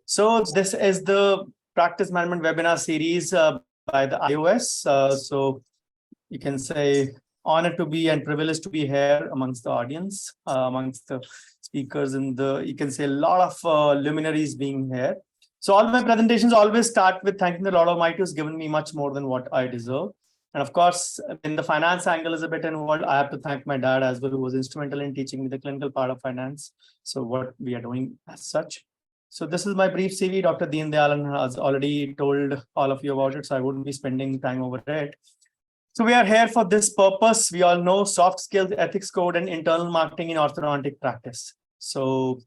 So this is the practice management webinar series by the iOS. So you can say honored to be and privileged to be here amongst the audience, amongst the speakers and you can say a lot of luminaries being here. So all my presentations always start with thanking the Lord Almighty who's given me much more than what I deserve. And of course, when the finance angle is a bit involved, I have to thank my dad as well, who was instrumental in teaching me the clinical part of finance. So what we are doing as such. So this is my brief CV. Dr. Deen Dayalan has already told all of you about it, so I wouldn't be spending time over it. So we are here for this purpose. We all know soft skills, ethics code, and internal marketing in orthodontic practice. So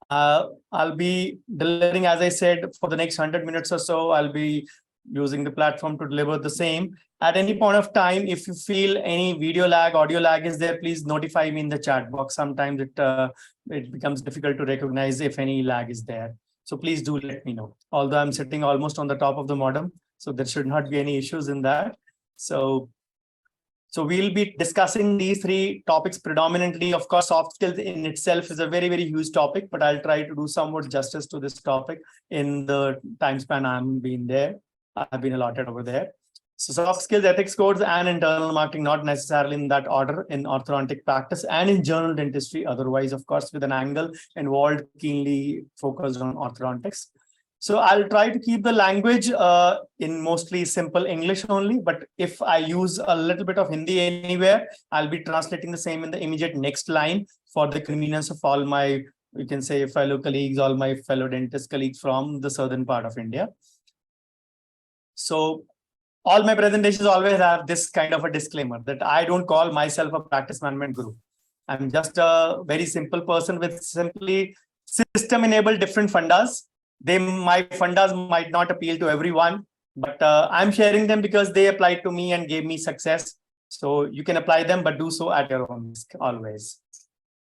I'll be delivering, as I said, for the next 100 minutes or so. I'll be using the platform to deliver the same. At any point of time, if you feel any video lag, audio lag is there, please notify me in the chat box. Sometimes it becomes difficult to recognize if any lag is there. So please do let me know. Although I'm sitting almost on the top of the modem, so there should not be any issues in that. So we'll be discussing these three topics predominantly. Of course, soft skills in itself is a very, very huge topic, but I'll try to do somewhat justice to this topic in the time span I've been allotted over there. So soft skills, ethics codes, and internal marketing, not necessarily in that order in orthodontic practice and in general dentistry. Otherwise, of course, with an angle involved, keenly focused on orthodontics. So I'll try to keep the language in mostly simple English only, but if I use a little bit of Hindi anywhere, I'll be translating the same in the immediate next line for the convenience of all my, you can say, fellow colleagues, all my fellow dentist colleagues from the southern part of India. So all my presentations always have this kind of a disclaimer that I don't call myself a practice management guru. I'm just a very simple person with simply system-enabled different fundas. My fundas might not appeal to everyone, but I'm sharing them because they applied to me and gave me success. So you can apply them, but do so at your own risk always.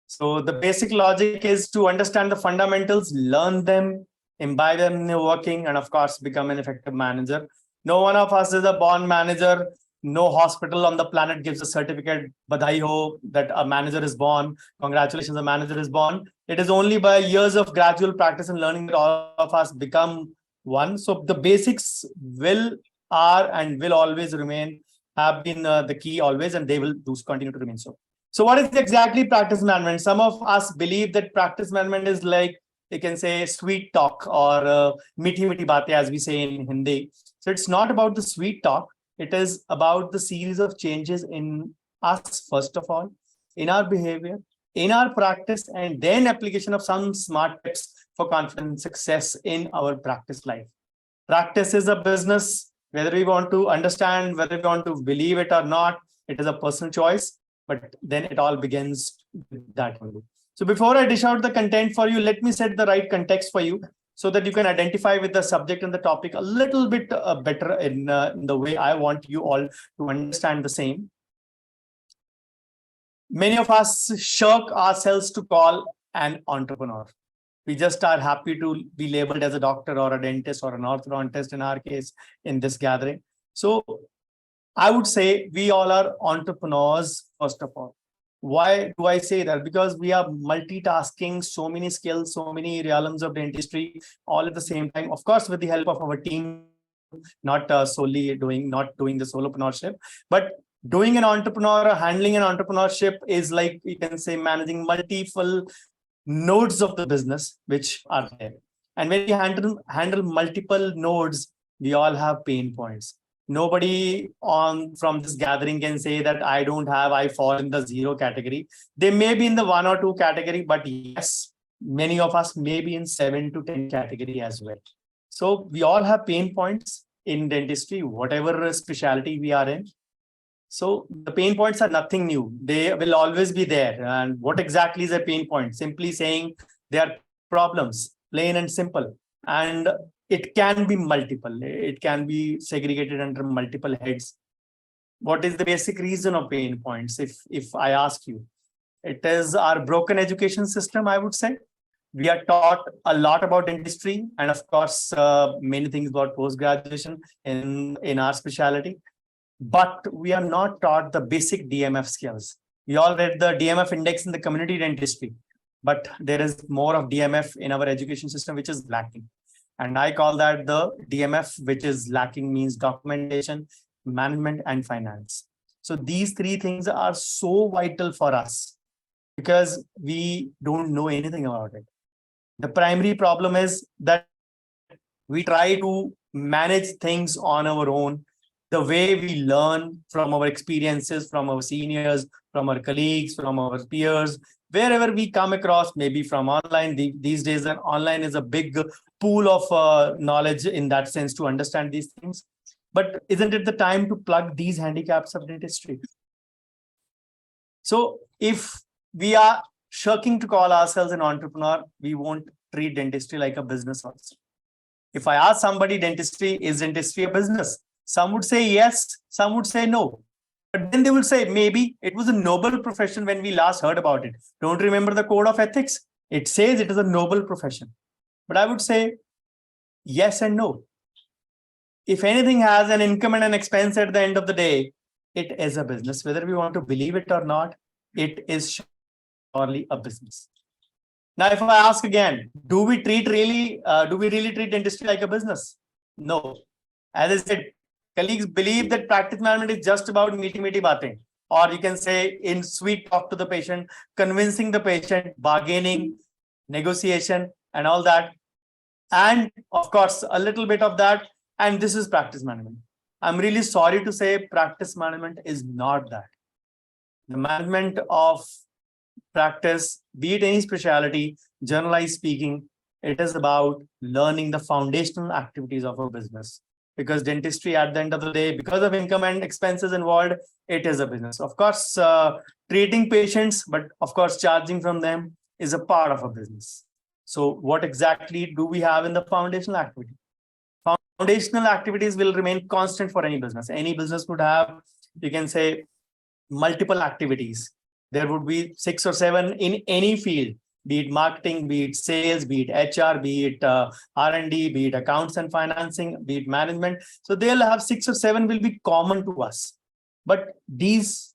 So the basic logic is to understand the fundamentals, learn them, imbibe them in your working, and of course, become an effective manager. No one of us is a born manager. No hospital on the planet gives a certificate, badhai ho, that a manager is born. Congratulations, a manager is born. It is only by years of gradual practice and learning that all of us become one. So the basics are and will always remain, have been the key always, and they will continue to remain so. So what is exactly practice management? Some of us believe that practice management is like, you can say, sweet talk or meethi meethi batein, as we say in Hindi. So it's not about the sweet talk. It is about the series of changes in us, first of all, in our behavior, in our practice, and then application of some smart tips for confidence and success in our practice life. Practice is a business, whether we want to understand, whether we want to believe it or not, it is a personal choice, but then it all begins with that only. So before I dish out the content for you, let me set the right context for you so that you can identify with the subject and the topic a little bit better in the way I want you all to understand the same. Many of us shirk ourselves to call an entrepreneur. We just are happy to be labeled as a doctor or a dentist or an orthodontist in our case in this gathering. So I would say we all are entrepreneurs, first of all. Why do I say that? Because we are multitasking so many skills, so many realms of dentistry all at the same time. Of course, with the help of our team, not solely doing the solopreneurship, but doing an entrepreneur or handling an entrepreneurship is like, you can say, managing multiple nodes of the business which are there. And when you handle multiple nodes, we all have pain points. Nobody from this gathering can say that I fall in the 0 category. They may be in the 1 or 2 category, but yes, many of us may be in 7 to 10 category as well. So we all have pain points in dentistry, whatever specialty we are in. So the pain points are nothing new. They will always be there. And what exactly is a pain point? Simply saying they are problems, plain and simple. And it can be multiple. It can be segregated under multiple heads. What is the basic reason of pain points? If I ask you, it is our broken education system, I would say. We are taught a lot about dentistry and of course, many things about post-graduation in our specialty. But we are not taught the basic DMF skills. We all read the DMF index in the community dentistry. but there is more of DMF in our education system, which is lacking. And I call that the DMF, which is lacking, means documentation, management, and finance. So these three things are so vital for us because we don't know anything about it. The primary problem is that we try to manage things on our own, the way we learn from our experiences, from our seniors, from our colleagues, from our peers, wherever we come across, maybe from online. These days, online is a big pool of knowledge in that sense to understand these things. But isn't it the time to plug these handicaps of dentistry? So if we are shirking to call ourselves an entrepreneur, we won't treat dentistry like a business also. If I ask somebody, is dentistry a business? Some would say yes, some would say no. But then they will say, maybe it was a noble profession when we last heard about it. Don't remember the code of ethics? It says it is a noble profession. But I would say yes and no. If anything has an income and an expense at the end of the day, it is a business. Whether we want to believe it or not, it is surely a business. Now, if I ask again, do we really treat dentistry like a business? No. As I said, colleagues believe that practice management is just about meaty baatein, or you can say in sweet talk to the patient, convincing the patient, bargaining, negotiation, and all that. And of course, a little bit of that. And this is practice management. I'm really sorry to say practice management is not that. The management of practice, be it any specialty, generalized speaking, it is about learning the foundational activities of a business. Because dentistry, at the end of the day, because of income and expenses involved, it is a business. Of course, treating patients, but of course, charging from them is a part of a business. So what exactly do we have in the foundational activity? Foundational activities will remain constant for any business. Any business would have, you can say, multiple activities. There would be 6 or 7 in any field, be it marketing, be it sales, be it HR, be it R&D, be it accounts and financing, be it management. So they'll have 6 or 7 will be common to us. But these,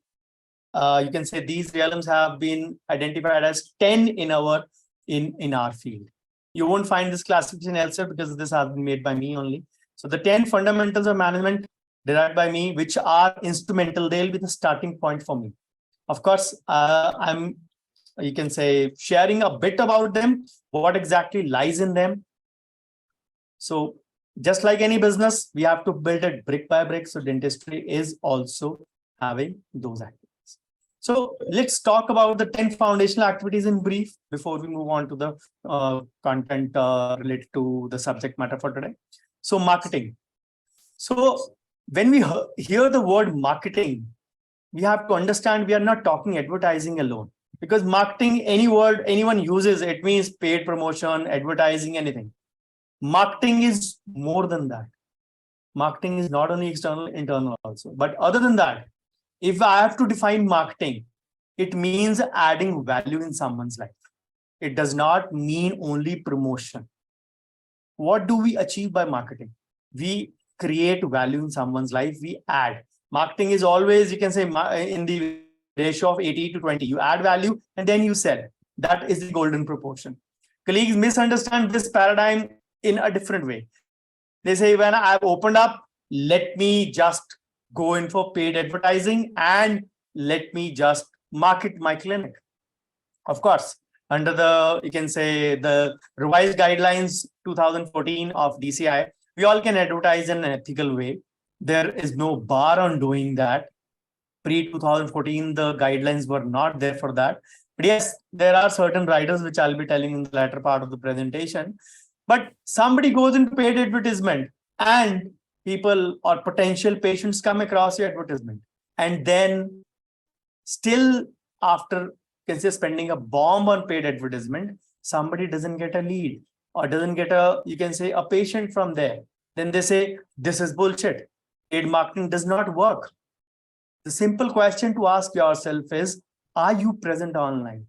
you can say these realms have been identified as 10 in our field. You won't find this classification elsewhere because this has been made by me only. So the 10 fundamentals of management derived by me, which are instrumental, they'll be the starting point for me. Of course, I'm, you can say, sharing a bit about them, what exactly lies in them. So just like any business, we have to build it brick by brick. So dentistry is also having those activities. So let's talk about the 10 foundational activities in brief before we move on to the content related to the subject matter for today. So marketing. So when we hear the word marketing, we have to understand we are not talking advertising alone, because marketing, any word anyone uses, it means paid promotion, advertising, anything. Marketing is more than that. Marketing is not only external, internal also. But other than that, if I have to define marketing, it means adding value in someone's life. It does not mean only promotion. What do we achieve by marketing? We create value in someone's life, we add. Marketing is always, you can say, in the ratio of 80 to 20. You add value and then you sell. That is the golden proportion. Colleagues misunderstand this paradigm in a different way. They say, when I've opened up, let me just go in for paid advertising and let me just market my clinic. Of course, under the, you can say, the revised guidelines 2014 of DCI, we all can advertise in an ethical way. There is no bar on doing that. Pre-2014, the guidelines were not there for that. But yes, there are certain riders, which I'll be telling in the latter part of the presentation. But somebody goes into paid advertisement and people or potential patients come across your advertisement. And then still after, you can say, spending a bomb on paid advertisement, somebody doesn't get a lead or doesn't get a, you can say, a patient from there. Then they say, this is bullshit. Paid marketing does not work. The simple question to ask yourself is, are you present online?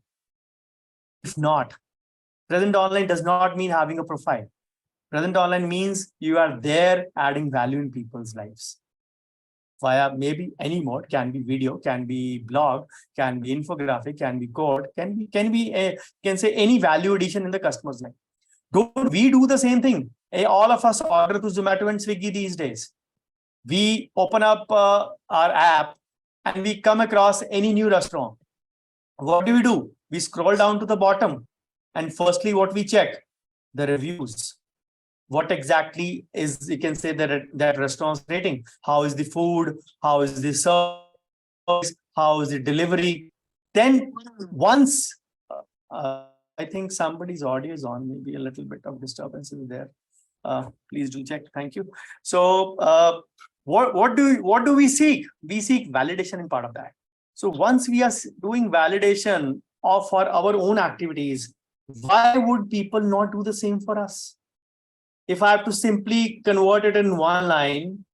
If not, present online does not mean having a profile. Present online means you are there adding value in people's lives. via maybe any mode, can be video, can be blog, can be infographic, can be code, can say any value addition in the customer's life. Don't we do the same thing? All of us order to Zomato and Swiggy these days. We open up our app and we come across any new restaurant. What do? We scroll down to the bottom, and firstly, what we check? The reviews. What exactly is, you can say, that restaurant's rating? How is the food? How is the service? How is the delivery? Then once, I think somebody's audio is on, maybe a little bit of disturbance is there. Please do check. Thank you. So what do we seek? We seek validation in part of that. So once we are doing validation for our own activities, why would people not do the same for us? If I have to simply convert it in one line,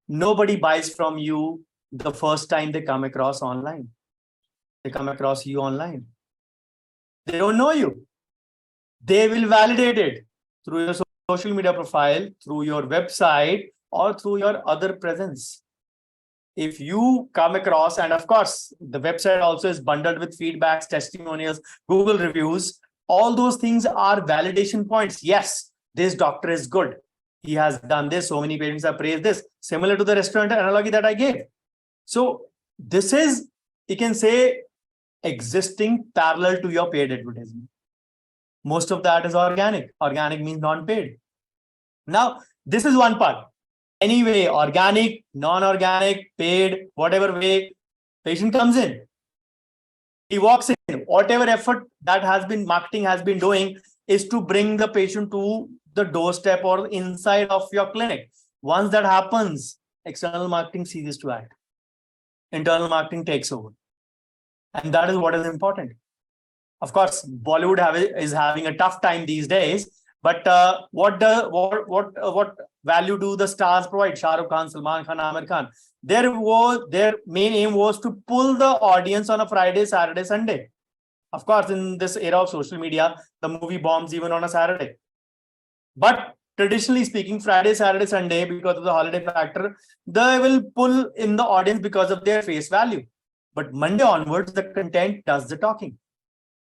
nobody buys from you the first time they come across online. They come across you online. They don't know you. They will validate it through your social media profile, through your website, or through your other presence. If you come across, and of course, the website also is bundled with feedbacks, testimonials, Google reviews, all those things are validation points. Yes, this doctor is good. He has done this. So many patients have praised this. Similar to the restaurant analogy that I gave. So this is, you can say, existing parallel to your paid advertisement. Most of that is organic. Organic means non-paid. Now, this is one part. Anyway, organic, non-organic, paid, whatever way, patient comes in. He walks in. Whatever effort that has been marketing has been doing is to bring the patient to the doorstep or inside of your clinic. Once that happens, external marketing ceases to act. Internal marketing takes over. And that is what is important. Of course, Bollywood is having a tough time these days. But what value do the stars provide? Shah Rukh Khan, Salman Khan, Amir Khan. Their main aim was to pull the audience on a Friday, Saturday, Sunday. Of course, in this era of social media, the movie bombs even on a Saturday. But traditionally speaking, Friday, Saturday, Sunday, because of the holiday factor, they will pull in the audience because of their face value. But Monday onwards, the content does the talking.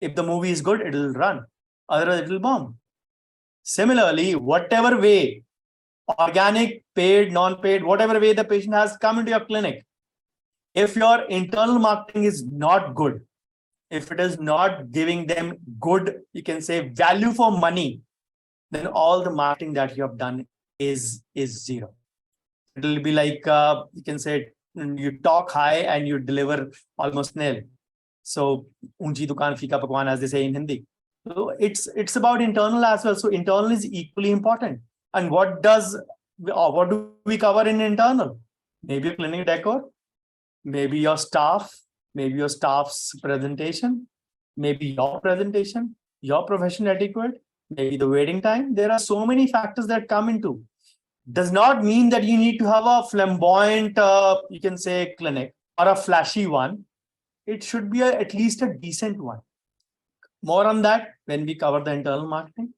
If the movie is good, it will run. Otherwise, it will bomb. Similarly, whatever way, organic, paid, non-paid, whatever way the patient has come into your clinic, if your internal marketing is not good, if it is not giving them good, you can say, value for money, then all the marketing that you have done is zero. It will be like, you can say, you talk high and you deliver almost nil. So, unchi dukaan fika pakwan, as they say in Hindi. So it's about internal as well. So internal is equally important. And what do we cover in internal? Maybe your clinic decor, maybe your staff, maybe your staff's presentation, maybe your presentation, your profession etiquette, maybe the waiting time. There are so many factors that come into. Does not mean that you need to have a flamboyant, you can say, clinic or a flashy one. It should be at least a decent one. More on that when we cover the internal marketing.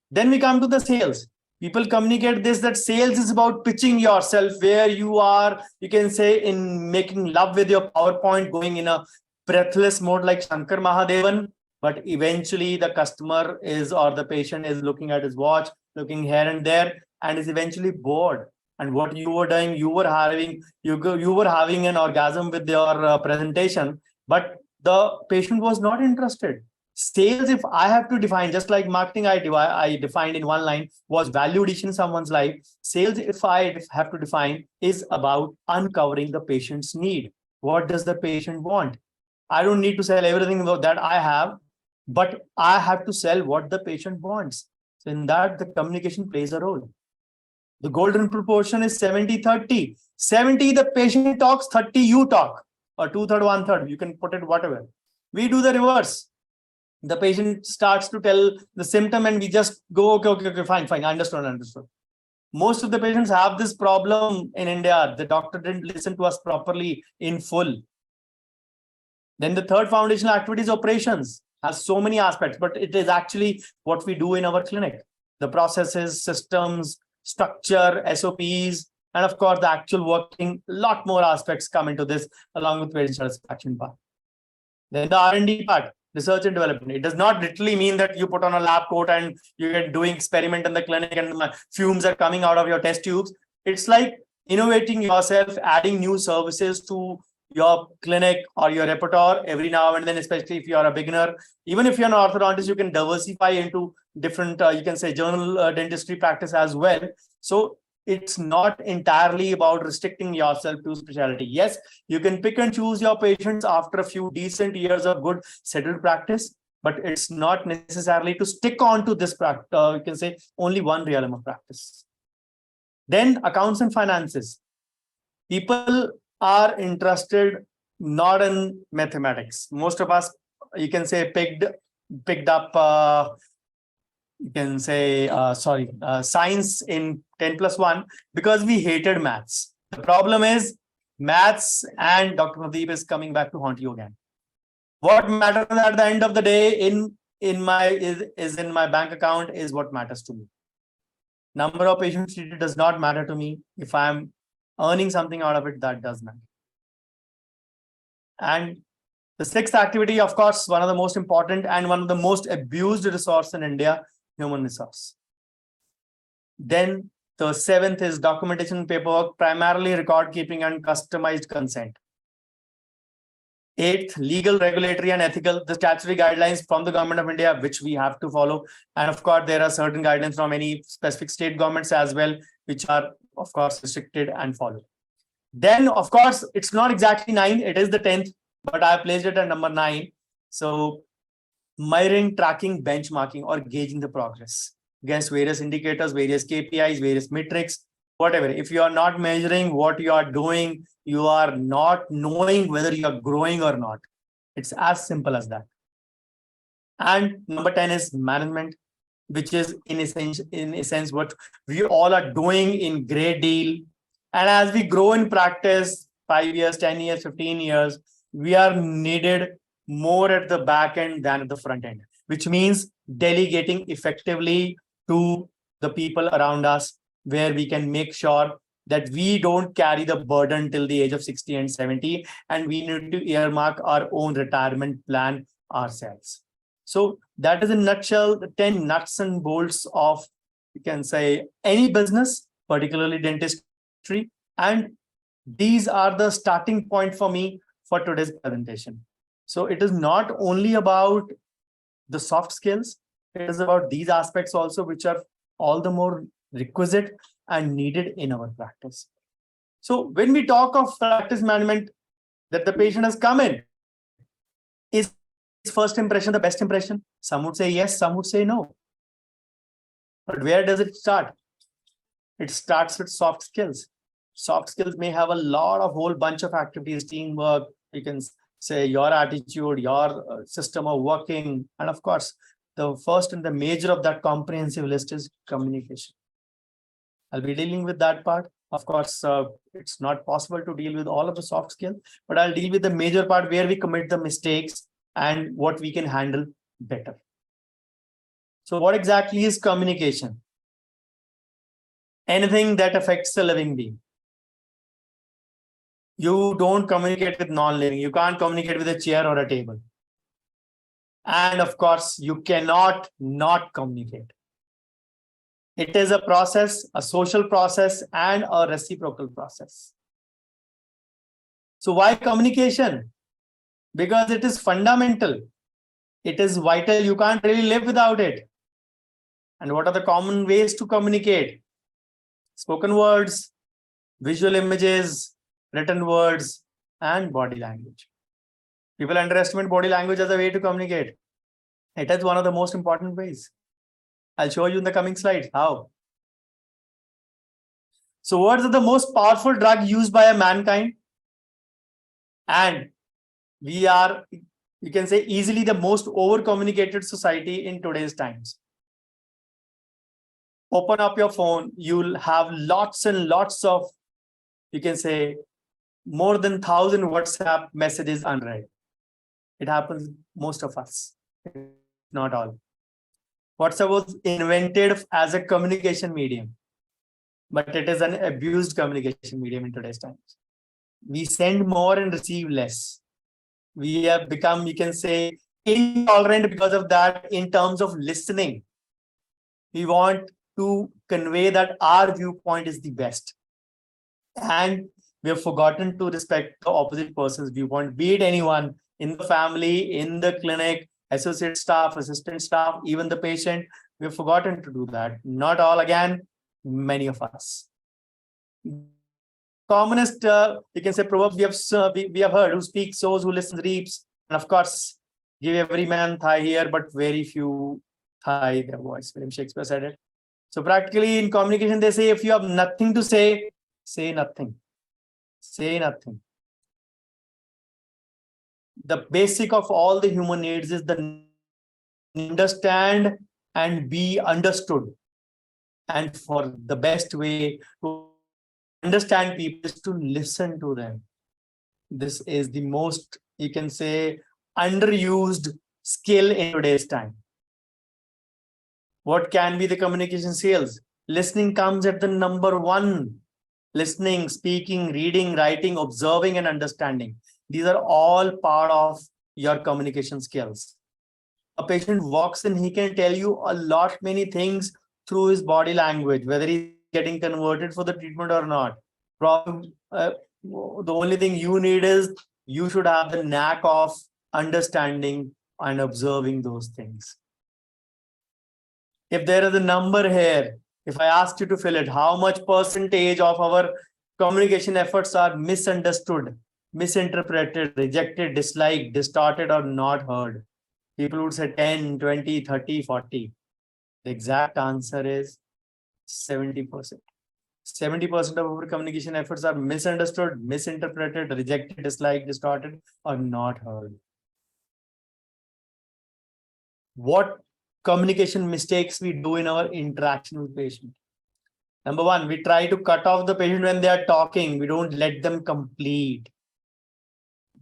Then we come to the sales. People communicate this, that sales is about pitching yourself, where you are, you can say, in making love with your PowerPoint, going in a breathless mode like Shankar Mahadevan. But eventually the customer is, or the patient is looking at his watch, looking here and there, and is eventually bored. And what you were doing, you were having an orgasm with your presentation, but the patient was not interested. Sales, if I have to define, just like marketing I defined in one line, was value addition in someone's life. Sales, if I have to define, is about uncovering the patient's need. What does the patient want? I don't need to sell everything that I have, but I have to sell what the patient wants. So in that, the communication plays a role. The golden proportion is 70-30. 70, the patient talks, 30, you talk, or 2/3, 1/3. You can put it whatever. We do the reverse. The patient starts to tell the symptom and we just go, okay, fine, understood. Most of the patients have this problem in India. The doctor didn't listen to us properly in full. Then the third foundational activity is operations. Has so many aspects, but it is actually what we do in our clinic. The processes, systems, structure, SOPs, And of course, the actual working, lot more aspects come into this along with patient satisfaction part. Then the R&D part, research and development. It does not literally mean that you put on a lab coat and you're doing experiment in the clinic and fumes are coming out of your test tubes. It's like innovating yourself, adding new services to your clinic or your repertoire every now and then, especially if you're a beginner. Even if you're an orthodontist, you can diversify into different, you can say, general dentistry practice as well. So it's not entirely about restricting yourself to specialty. Yes, you can pick and choose your patients after a few decent years of good settled practice, but it's not necessarily to stick on to this practice. You can say only one realm of practice. Then accounts and finances. People are interested not in mathematics. Most of us, you can say, picked up you can say, science in 10+1 because we hated maths. The problem is maths, and Dr. Pradeep is coming back to haunt you again. What matters at the end of the day in my bank account is what matters to me. Number of patients treated does not matter to me. If I'm earning something out of it, that does matter. And the sixth activity, of course, one of the most important and one of the most abused resource in India, human resource. Then the seventh is documentation paperwork, primarily record keeping and customized consent. Eighth, legal, regulatory, and ethical, the statutory guidelines from the government of India, which we have to follow. And of course, there are certain guidelines from any specific state governments as well, which are, of course, restricted and followed. Then, of course, it's not exactly 9, it is the 10th, but I placed it at number 9. So measuring, tracking, benchmarking, or gauging the progress against various indicators, various KPIs, various metrics, whatever. If you are not measuring what you are doing, you are not knowing whether you are growing or not. It's as simple as that. And number 10 is management, which is in essence what we all are doing in great deal. And as we grow in practice, 5 years, 10 years, 15 years, we are needed more at the back end than at the front end, which means delegating effectively to the people around us, where we can make sure that we don't carry the burden till the age of 60 and 70, and we need to earmark our own retirement plan ourselves. So that is in a nutshell the 10 nuts and bolts of, you can say, any business, particularly dentistry. And these are the starting point for me for today's presentation. So it is not only about the soft skills, it is about these aspects also, which are all the more requisite and needed in our practice. So when we talk of practice management, that the patient has come in, is first impression the best impression? Some would say yes, some would say no. But where does it start? It starts with soft skills. Soft skills may have a whole bunch of activities, teamwork, you can say your attitude, your system of working. And of course, the first and the major of that comprehensive list is communication. I'll be dealing with that part. Of course, it's not possible to deal with all of the soft skills, but I'll deal with the major part where we commit the mistakes and what we can handle better. So what exactly is communication? Anything that affects a living being. You don't communicate with non-living. You can't communicate with a chair or a table. And of course, you cannot not communicate. It is a process, a social process, and a reciprocal process. So why communication? Because it is fundamental. It is vital. You can't really live without it. And what are the common ways to communicate? Spoken words, visual images, written words, and body language. People underestimate body language as a way to communicate. It is one of the most important ways. I'll show you in the coming slides how. So words are the most powerful drug used by a mankind. And we are, you can say, easily the most over-communicated society in today's times. Open up your phone, you'll have lots and lots of, you can say, more than 1,000 WhatsApp messages unread. It happens most of us, not all. WhatsApp was invented as a communication medium. but it is an abused communication medium in today's times. We send more and receive less. We have become, you can say, intolerant because of that in terms of listening. We want to convey that our viewpoint is the best. And we have forgotten to respect the opposite person's viewpoint, be it anyone in the family, in the clinic, associate staff, assistant staff, even the patient. We have forgotten to do that. Not all, again, many of us. Commonest, you can say, proverb we have heard: who speaks sows, who listens reaps. And of course, give every man thigh here, but very few thigh their voice. William Shakespeare said it. So practically in communication, they say, if you have nothing to say nothing. Say nothing. The basic of all the human needs is the understand and be understood. And for the best way to understand people is to listen to them. This is the most, you can say, underused skill in today's time. What can be the communication skills? Listening comes at the number one. Listening, speaking, reading, writing, observing, and understanding. These are all part of your communication skills. A patient walks in, he can tell you a lot many things through his body language, whether he's getting converted for the treatment or not. The only thing you need is you should have the knack of understanding and observing those things. If there is a number here, if I ask you to fill it, how much percentage of our communication efforts are misunderstood, misinterpreted, rejected, disliked, distorted, or not heard? People would say 10, 20, 30, 40. The exact answer is 70%. 70% of our communication efforts are misunderstood, misinterpreted, rejected, disliked, distorted, or not heard. What communication mistakes we do in our interaction with patient? Number one, we try to cut off the patient when they are talking. We don't let them complete.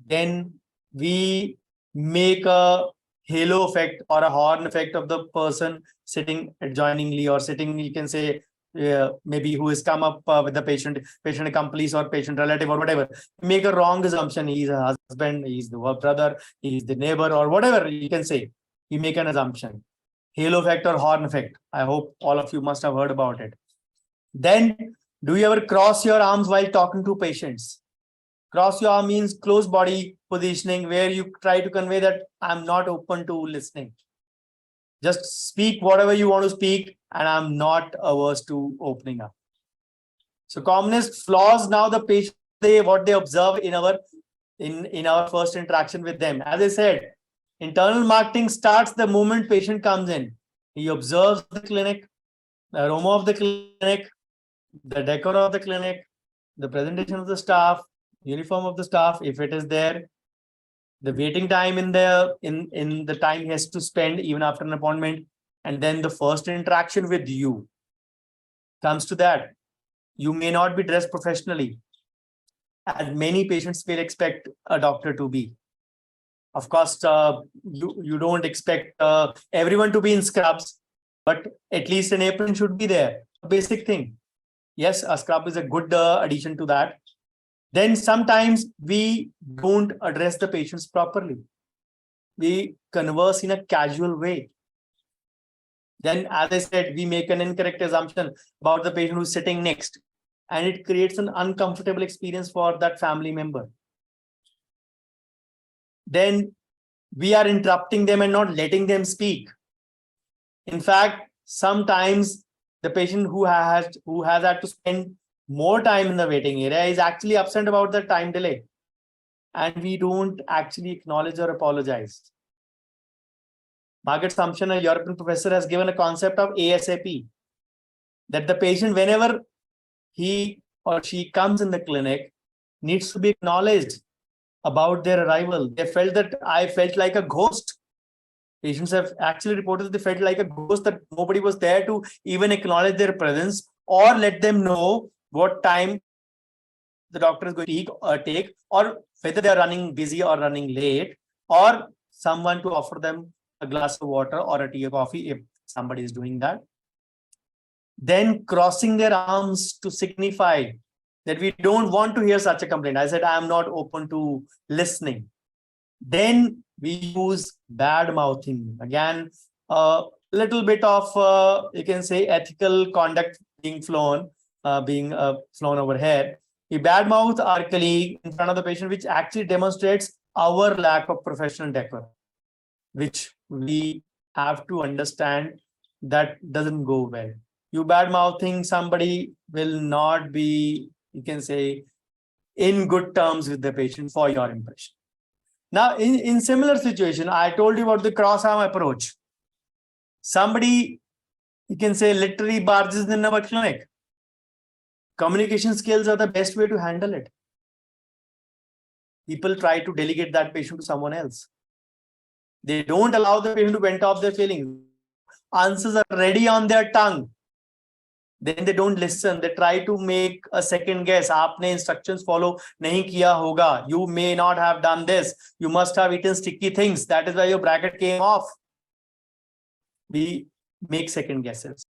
Then we make a halo effect or a horn effect of the person sitting adjoiningly or sitting, you can say, maybe who has come up with the patient accomplice or patient relative or whatever. Make a wrong assumption. He's a husband, he's the brother, he's the neighbor, or whatever you can say. You make an assumption. Halo effect or horn effect. I hope all of you must have heard about it. Then, do you ever cross your arms while talking to patients? Cross your arm means close body positioning, where you try to convey that I'm not open to listening. Just speak whatever you want to speak, and I'm not averse to opening up. So commonest flaws now the patient, what they observe in our first interaction with them. As I said, internal marketing starts the moment patient comes in. He observes the clinic, the aroma of the clinic, the decor of the clinic, the presentation of the staff, uniform of the staff, if it is there, the waiting time in the time he has to spend even after an appointment, and then the first interaction with you comes to that. You may not be dressed professionally, as many patients will expect a doctor to be. Of course, you don't expect everyone to be in scrubs, but at least an apron should be there. A basic thing. Yes, a scrub is a good addition to that. Then sometimes we don't address the patients properly. We converse in a casual way. Then, as I said, we make an incorrect assumption about the patient who's sitting next, and it creates an uncomfortable experience for that family member. Then we are interrupting them and not letting them speak. In fact, sometimes the patient who has had to spend more time in the waiting area is actually upset about the time delay, and we don't actually acknowledge or apologize. Margaret Sumption, a European professor, has given a concept of ASAP, that the patient, whenever he or she comes in the clinic, needs to be acknowledged about their arrival. They felt that I felt like a ghost. Patients have actually reported that they felt like a ghost, that nobody was there to even acknowledge their presence or let them know what time the doctor is going to take, or whether they are running busy or running late, or someone to offer them a glass of water or a tea or coffee if somebody is doing that. then crossing their arms to signify that we don't want to hear such a complaint. I said, I am not open to listening. Then we use bad mouthing. Again, a little bit of, you can say, ethical conduct being flown over here. We badmouth our colleague in front of the patient, which actually demonstrates our lack of professional decorum, which we have to understand that doesn't go well. You bad mouthing somebody will not be, you can say, in good terms with the patient for your impression. Now, in similar situation, I told you about the cross arm approach. Somebody, you can say, literally barges in our clinic. Communication skills are the best way to handle it. People try to delegate that patient to someone else. They don't allow the patient to vent off their feelings. Answers are ready on their tongue. Then they don't listen. They try to make a second guess. Aapne instructions follow nahi kiya hoga. You may not have done this. You must have eaten sticky things. That is why your bracket came off. We make second guesses.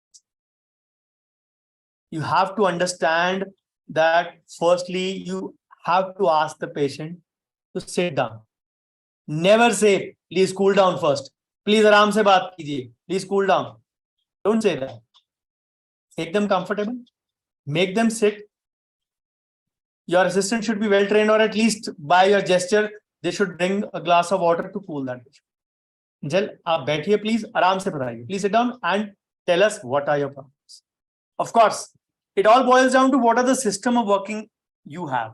You have to understand that firstly, you have to ask the patient to sit down. Never say, please cool down first. Please aram se baat kijiye. Please cool down. Don't say that. Make them comfortable. Make them sit. Your assistant should be well trained, or at least by your gesture, they should bring a glass of water to cool that patient. Jal, aap baithiye, please, aram se bataiye. Please sit down and tell us what are your problems. Of course, it all boils down to what are the system of working you have.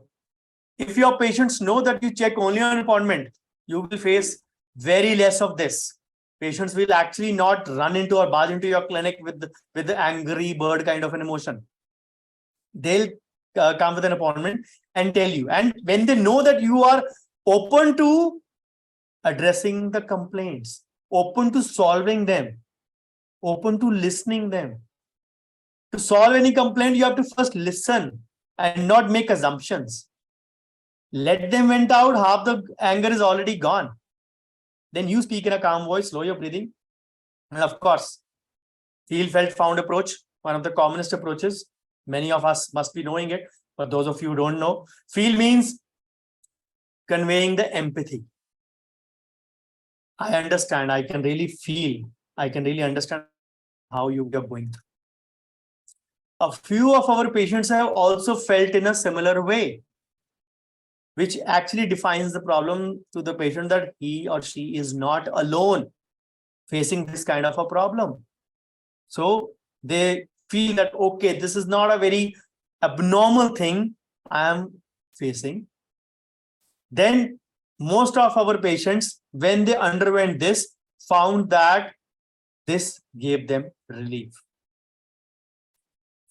If your patients know that you check only on appointment, you will face very less of this. Patients will actually not run into or barge into your clinic with the angry bird kind of an emotion. They'll come with an appointment and tell you. And when they know that you are open to addressing the complaints, open to solving them, open to listening them. To solve any complaint, you have to first listen and not make assumptions. Let them vent out. Half the anger is already gone. Then you speak in a calm voice, slow your breathing. And of course, feel, felt, found approach, one of the commonest approaches. Many of us must be knowing it, but those of you who don't know, feel means conveying the empathy. I understand. I can really feel. I can really understand how you are going through. A few of our patients have also felt in a similar way, which actually defines the problem to the patient that he or she is not alone facing this kind of a problem. So they feel that, okay, this is not a very abnormal thing I am facing. Then most of our patients, when they underwent this, found that this gave them relief.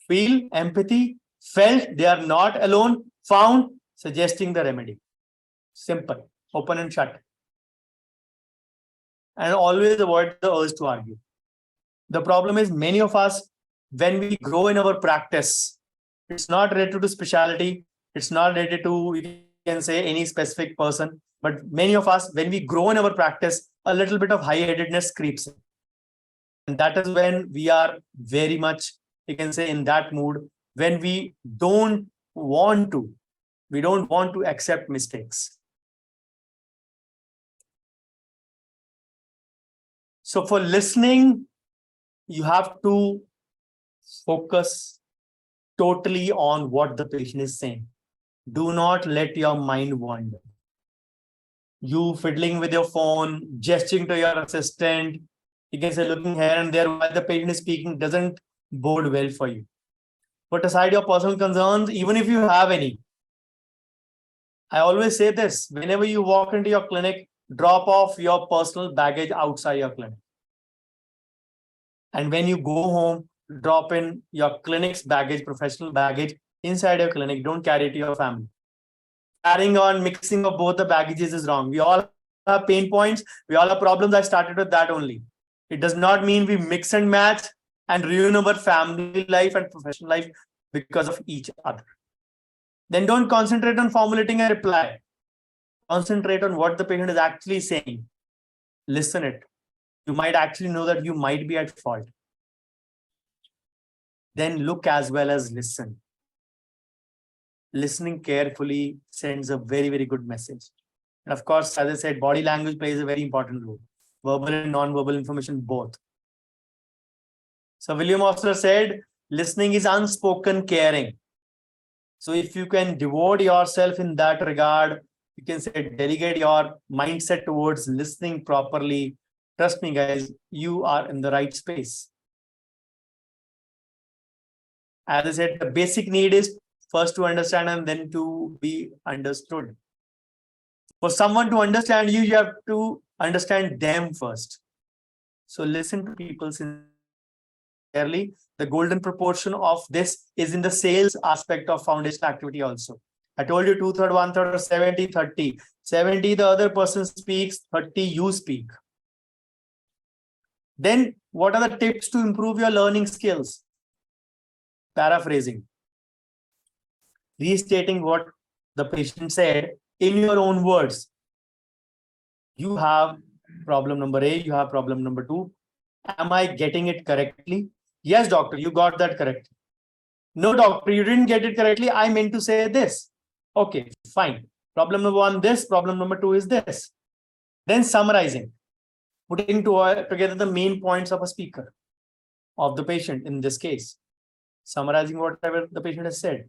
Feel, empathy, felt they are not alone, found, suggesting the remedy. Simple, open and shut. And always avoid the urge to argue. The problem is many of us, when we grow in our practice, it's not related to specialty. It's not related to, you can say, any specific person. But many of us, when we grow in our practice, a little bit of high-headedness creeps in. And that is when we are very much, you can say, in that mood, when we don't want to accept mistakes. So for listening, you have to focus totally on what the patient is saying. Do not let your mind wander. You fiddling with your phone, gesturing to your assistant, you can say looking here and there while the patient is speaking doesn't bode well for you. Put aside your personal concerns, even if you have any. I always say this, whenever you walk into your clinic, drop off your personal baggage outside your clinic. And when you go home, drop in your clinic's baggage, professional baggage inside your clinic. Don't carry it to your family. Carrying on, mixing of both the baggages is wrong. We all have pain points. We all have problems. I started with that only. It does not mean we mix and match and ruin our family life and professional life because of each other. Then don't concentrate on formulating a reply. Concentrate on what the patient is actually saying. Listen it. You might actually know that you might be at fault. then look as well as listen. Listening carefully sends a very, very good message. And of course, as I said, body language plays a very important role. Verbal and non-verbal information, both. So William Osler said, listening is unspoken caring. So if you can devote yourself in that regard, you can say delegate your mindset towards listening properly. Trust me, guys, you are in the right space. As I said, the basic need is first to understand and then to be understood. For someone to understand you, you have to understand them first. So listen to people sincerely. The golden proportion of this is in the sales aspect of foundation activity also. I told you 2/3, 1/3, or 70/30. 70 the other person speaks, 30 you speak. Then what are the tips to improve your learning skills? Paraphrasing. Restating what the patient said in your own words. You have problem number A, you have problem number 2. Am I getting it correctly? Yes, doctor, you got that correct. No, doctor, you didn't get it correctly. I meant to say this. Okay, fine. Problem number 1, this. Problem number 2 is this. Then summarizing. Putting together the main points of a speaker, of the patient in this case. Summarizing whatever the patient has said.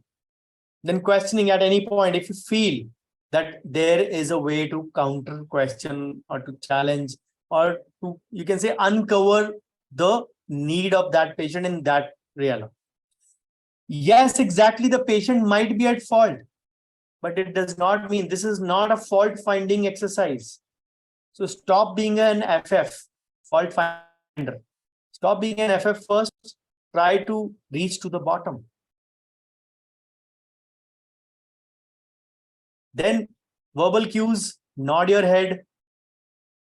Then questioning at any point if you feel that there is a way to counter question or to challenge or to, you can say, uncover the need of that patient in that realm. Yes, exactly, the patient might be at fault, but it does not mean this is not a fault finding exercise. So stop being an FF, fault finder. Stop being an FF first, try to reach to the bottom. Then verbal cues, nod your head,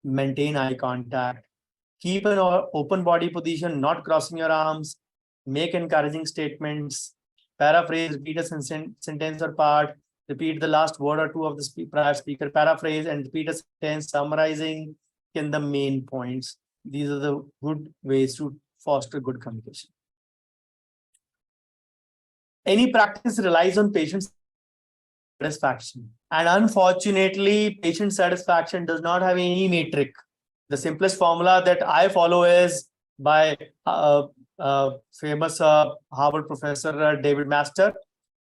maintain eye contact, keep an open body position, not crossing your arms, make encouraging statements, paraphrase, repeat a sentence or part, repeat the last word or two of the prior speaker, paraphrase and repeat a sentence, summarizing in the main points. These are the good ways to foster good communication. Any practice relies on patient satisfaction. And unfortunately, patient satisfaction does not have any metric. The simplest formula that I follow is by famous Harvard professor David Master.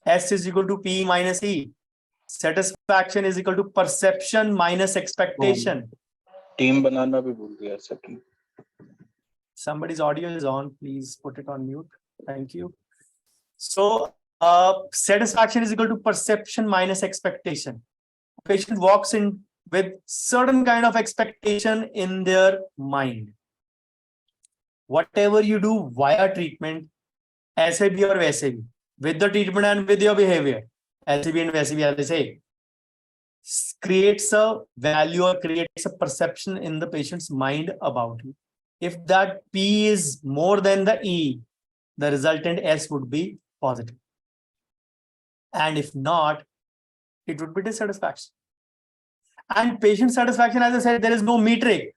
S is equal to P minus E. Satisfaction is equal to perception minus expectation. Team banana bhi bhul diya second. Somebody's audio is on. Please put it on mute. Thank you. So satisfaction is equal to perception minus expectation. Patient walks in with certain kind of expectation in their mind. Whatever you do via treatment, ऐसे भी और वैसे भी, with the treatment and with your behavior, ऐसे भी and वैसे भी, as I say, creates a value or creates a perception in the patient's mind about you. If that P is more than the E, the resultant S would be positive. And if not, it would be dissatisfaction. And patient satisfaction, as I said, there is no metric.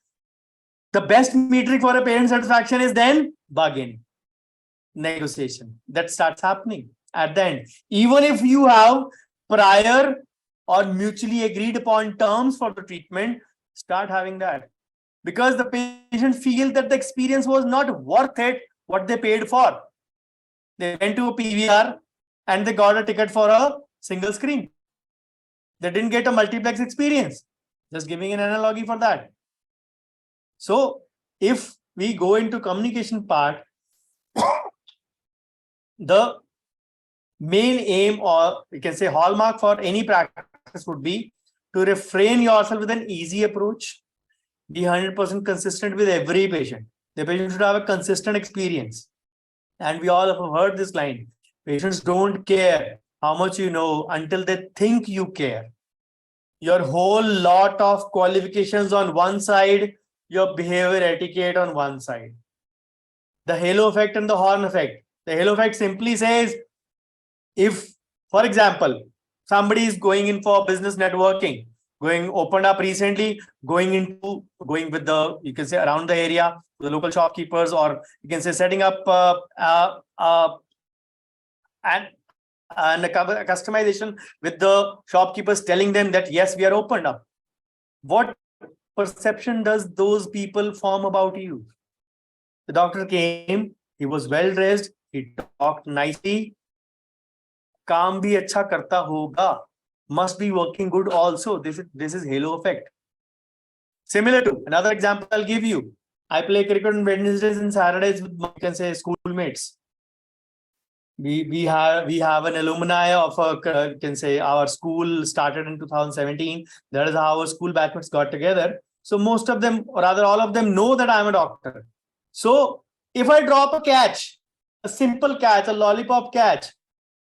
The best metric for a patient satisfaction is then bargaining, negotiation. That starts happening at the end. Even if you have prior or mutually agreed upon terms for the treatment, start having that. Because the patient feels that the experience was not worth it, what they paid for. They went to a PVR and they got a ticket for a single screen. They didn't get a multiplex experience. Just giving an analogy for that. So if we go into communication part, the main aim, or you can say hallmark for any practice, would be to refrain yourself with an easy approach. Be 100% consistent with every patient. The patient should have a consistent experience. And we all have heard this line. Patients don't care how much you know until they think you care. Your whole lot of qualifications on one side, your behavior etiquette on one side. The halo effect and the horn effect. The halo effect simply says, if, for example, somebody is going in for business networking, opened up recently, going with the, you can say, around the area, the local shopkeepers, or you can say setting up and a customization with the shopkeepers telling them that yes, we are opened up. What perception does those people form about you? The doctor came, he was well dressed, he talked nicely, काम भी अच्छा करता होगा, must be working good also. This is halo effect. Similar to another example I'll give you. I play cricket on Wednesdays and Saturdays with my, you can say, schoolmates. We have an alumni of a, you can say, our school started in 2017. That is how our school batchmates got together. So most of them, or rather all of them, know that I'm a doctor. So if I drop a catch, a simple catch, a lollipop catch,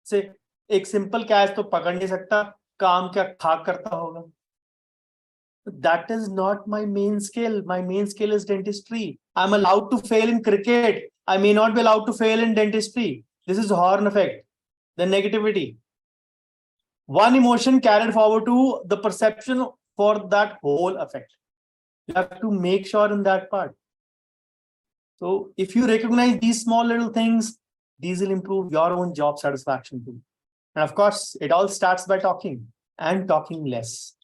say एक simple catch तो पकड़ नहीं सकता, काम क्या खाक करता होगा. That is not my main skill. My main skill is dentistry. I'm allowed to fail in cricket. I may not be allowed to fail in dentistry. This is horn effect, the negativity. One emotion carried forward to the perception for that whole effect. You have to make sure in that part. So if you recognize these small little things, these will improve your own job satisfaction too. And of course, it all starts by talking and talking less,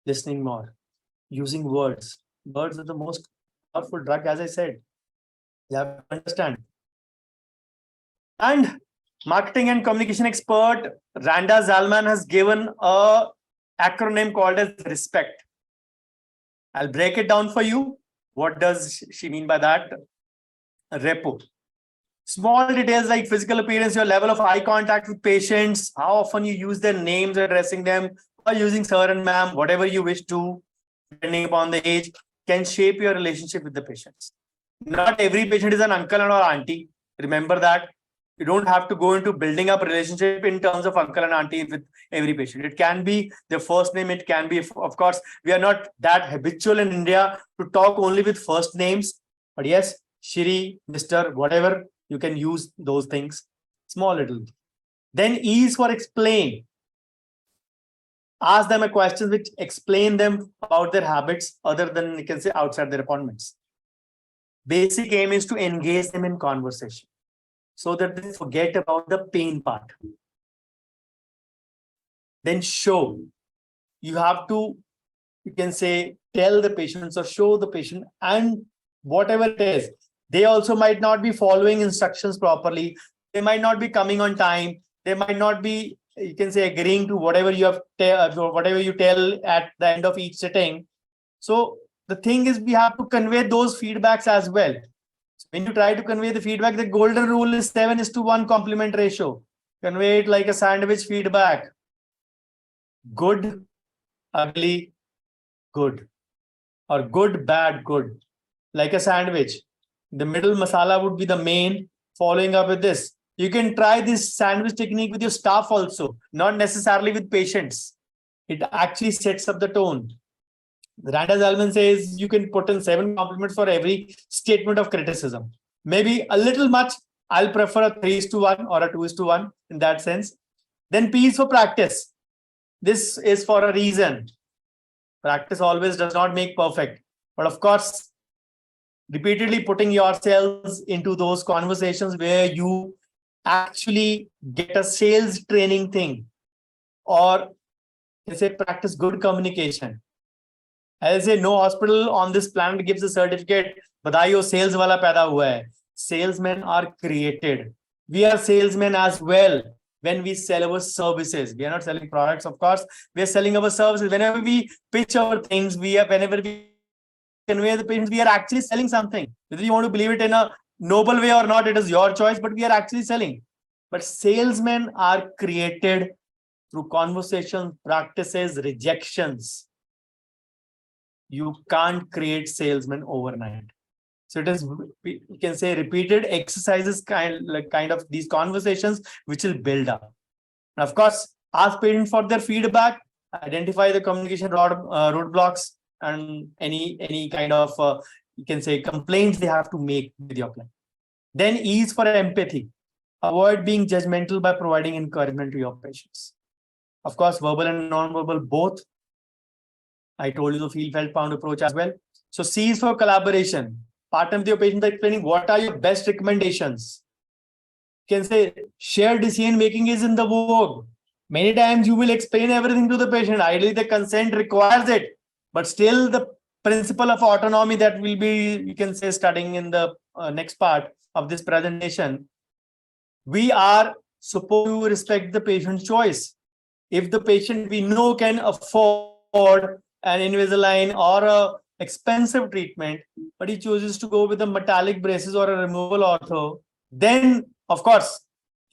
listening more, using words. Words are the most powerful drug, as I said. You have to understand. And marketing and communication expert Randa Zalman has given a acronym called as RESPECT. I'll break it down for you. What does she mean by that? Repo. Small details like physical appearance, your level of eye contact with patients, how often you use their names, addressing them, or using sir and ma'am, whatever you wish to, depending upon the age, can shape your relationship with the patients. Not every patient is an uncle or auntie. Remember that. You don't have to go into building up relationship in terms of uncle and auntie with every patient. It can be their first name. It can be, of course, we are not that habitual in India to talk only with first names. But yes, Shri, Mr., whatever, you can use those things. Small little. Then E is for explain. Ask them a question which explain them about their habits other than, you can say, outside their appointments. Basic aim is to engage them in conversation so that they forget about the pain part. Then show. You have to, you can say, tell the patients or show the patient, and whatever it is, they also might not be following instructions properly. They might not be coming on time. They might not be, you can say, agreeing to whatever you have whatever you tell at the end of each sitting. So the thing is, we have to convey those feedbacks as well. So when you try to convey the feedback, the golden rule is 7:1 complement ratio. Convey it like a sandwich feedback. Good, ugly, good. Or good, bad, good. Like a sandwich. The middle masala would be the main, following up with this. You can try this sandwich technique with your staff also, not necessarily with patients. It actually sets up the tone. Randa Zalman says you can put in 7 compliments for every statement of criticism. Maybe a little much. I'll prefer a 3:1 or a 2:1 in that sense. Then P is for practice. This is for a reason. Practice always does not make perfect. But of course, repeatedly putting yourselves into those conversations where you actually get a sales training thing, or let's say practice good communication. I'll say no hospital on this planet gives a certificate, badaiyo sales wala paida hua hai. Salesmen are created. We are salesmen as well when we sell our services. We are not selling products, of course. We are selling our services. Whenever we pitch our things, whenever we convey the patients, we are actually selling something. Whether you want to believe it in a noble way or not, it is your choice, but we are actually selling. But salesmen are created through conversations, practices, rejections. You can't create salesmen overnight. So it is, you can say, repeated exercises, kind of these conversations, which will build up. And of course, ask patients for their feedback, identify the communication roadblocks, and any kind of, you can say, complaints they have to make with your client. Then E is for empathy. Avoid being judgmental by providing encouragement to your patients. Of course, verbal and non-verbal both. I told you the feel, felt, found approach as well. So C is for collaboration. Partner with your patient by explaining what are your best recommendations. can say shared decision making is in the vogue. Many times you will explain everything to the patient. Ideally, the consent requires it, but still the principle of autonomy that will be, you can say, studying in the next part of this presentation. We are supposed to respect the patient's choice. If the patient we know can afford an Invisalign or a expensive treatment, but he chooses to go with a metallic braces or a removable ortho, then of course,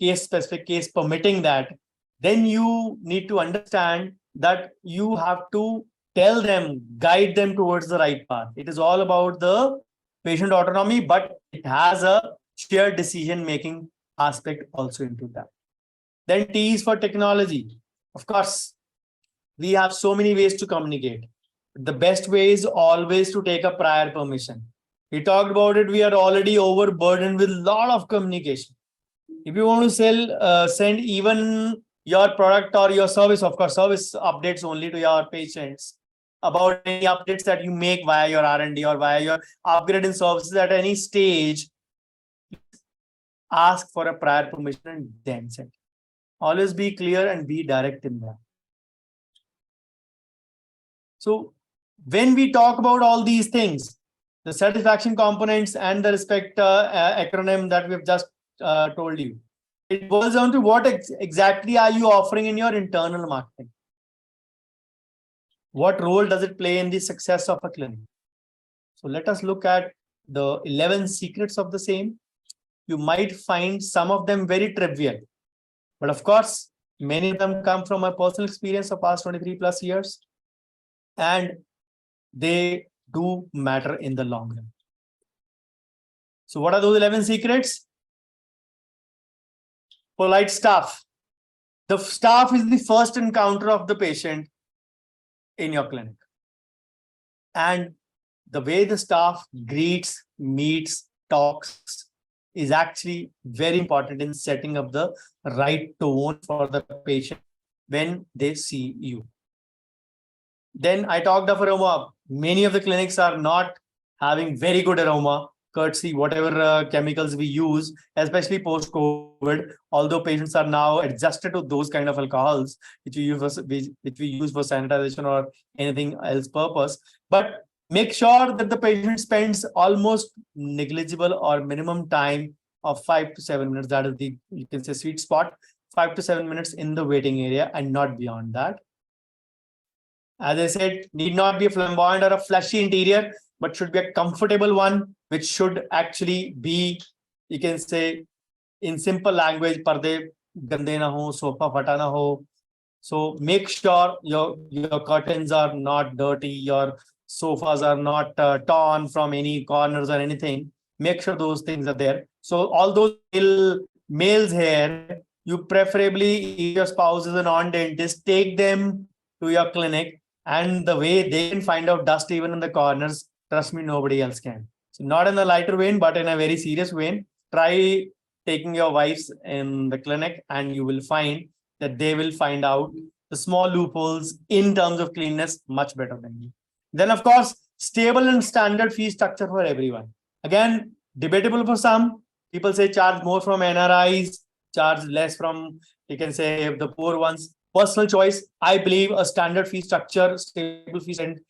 case specific case permitting that, then you need to understand that you have to tell them, guide them towards the right path. It is all about the patient autonomy, but it has a shared decision making aspect also into that. Then T is for technology. Of course, we have so many ways to communicate. The best way is always to take a prior permission. We talked about it. We are already overburdened with a lot of communication. If you want to send even your product or your service, of course, service updates only to your patients about any updates that you make via your R&D or via your upgrade in services at any stage, ask for a prior permission and then send. Always be clear and be direct in that. So when we talk about all these things, the satisfaction components and the respect acronym that we've just told you, it boils down to what exactly are you offering in your internal marketing? What role does it play in the success of a clinic? So let us look at the 11 secrets of the same. You might find some of them very trivial, but of course, many of them come from my personal experience of past 23 plus years, and they do matter in the long run. So what are those 11 secrets? Polite staff. The staff is the first encounter of the patient in your clinic. And the way the staff greets, meets, talks is actually very important in setting up the right tone for the patient when they see you. Then I talked of aroma. Many of the clinics are not having very good aroma, courtesy whatever chemicals we use, especially post-COVID, although patients are now adjusted to those kind of alcohols, which we use for sanitization or anything else purpose. But make sure that the patient spends almost negligible or minimum time of 5 to 7 minutes. That is the, you can say, sweet spot, 5 to 7 minutes in the waiting area and not beyond that. As I said, need not be a flamboyant or a flashy interior, but should be a comfortable one, which should actually be, you can say, in simple language, parde gande na ho, sofa phata na ho. So make sure your curtains are not dirty, your sofas are not torn from any corners or anything. Make sure those things are there. So all those males here, you preferably, if your spouse is a non-dentist, take them to your clinic, and the way they can find out dust even in the corners, trust me, nobody else can. So not in a lighter vein, but in a very serious vein, try taking your wives in the clinic and you will find that they will find out the small loopholes in terms of cleanness much better than you. Then, of course, stable and standard fee structure for everyone. Again, debatable for some. People say charge more from NRIs, charge less from, you can say, the poor ones. Personal choice. I believe a standard fee structure, stable fee structure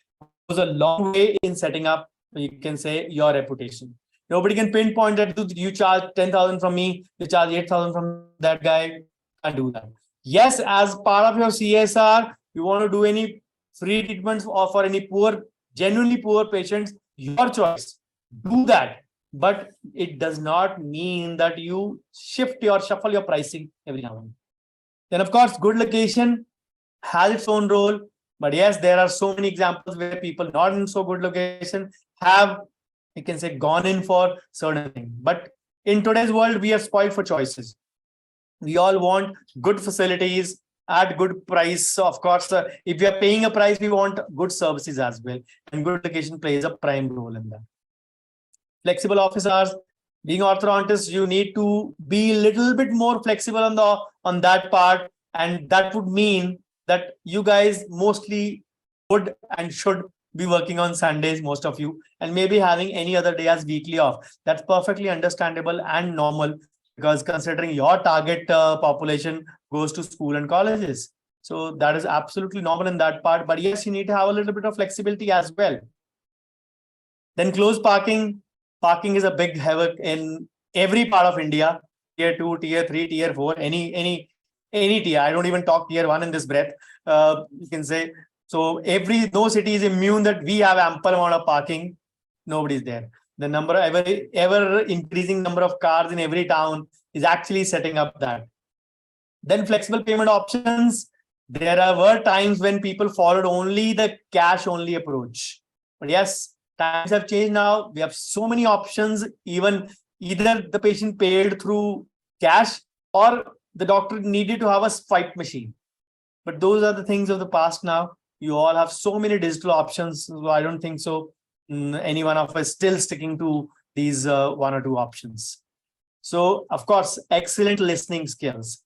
goes a long way in setting up, you can say, your reputation. Nobody can pinpoint that you charge 10,000 from me, you charge 8,000 from that guy. Can't do that. Yes, as part of your CSR, you want to do any free treatments or for any poor, genuinely poor patients, your choice. Do that. But it does not mean that you shuffle your pricing every now and then. Then, of course, good location has its own role. But yes, there are so many examples where people not in so good location have, you can say, gone in for certain things. But in today's world, we are spoiled for choices. We all want good facilities at good price. So of course, if we are paying a price, we want good services as well. And good location plays a prime role in that. Flexible office hours. Being orthodontist, you need to be a little bit more flexible on that part. And that would mean that you guys mostly would and should be working on Sundays, most of you, and maybe having any other day as weekly off. That's perfectly understandable and normal. because considering your target population goes to school and colleges. So that is absolutely normal in that part. But yes, you need to have a little bit of flexibility as well. Then closed parking. Parking is a big havoc in every part of India. Tier 2, tier 3, tier 4, any tier. I don't even talk tier 1 in this breath. You can say. So no city is immune that we have ample amount of parking. Nobody's there. The number ever increasing number of cars in every town is actually setting up that. Then flexible payment options. Were times when people followed only the cash only approach. But yes, times have changed now. We have so many options. Even either the patient paid through cash or the doctor needed to have a swipe machine. But those are the things of the past now. You all have so many digital options. So I don't think so. Any one of us still sticking to these one or two options. So, of course, excellent listening skills.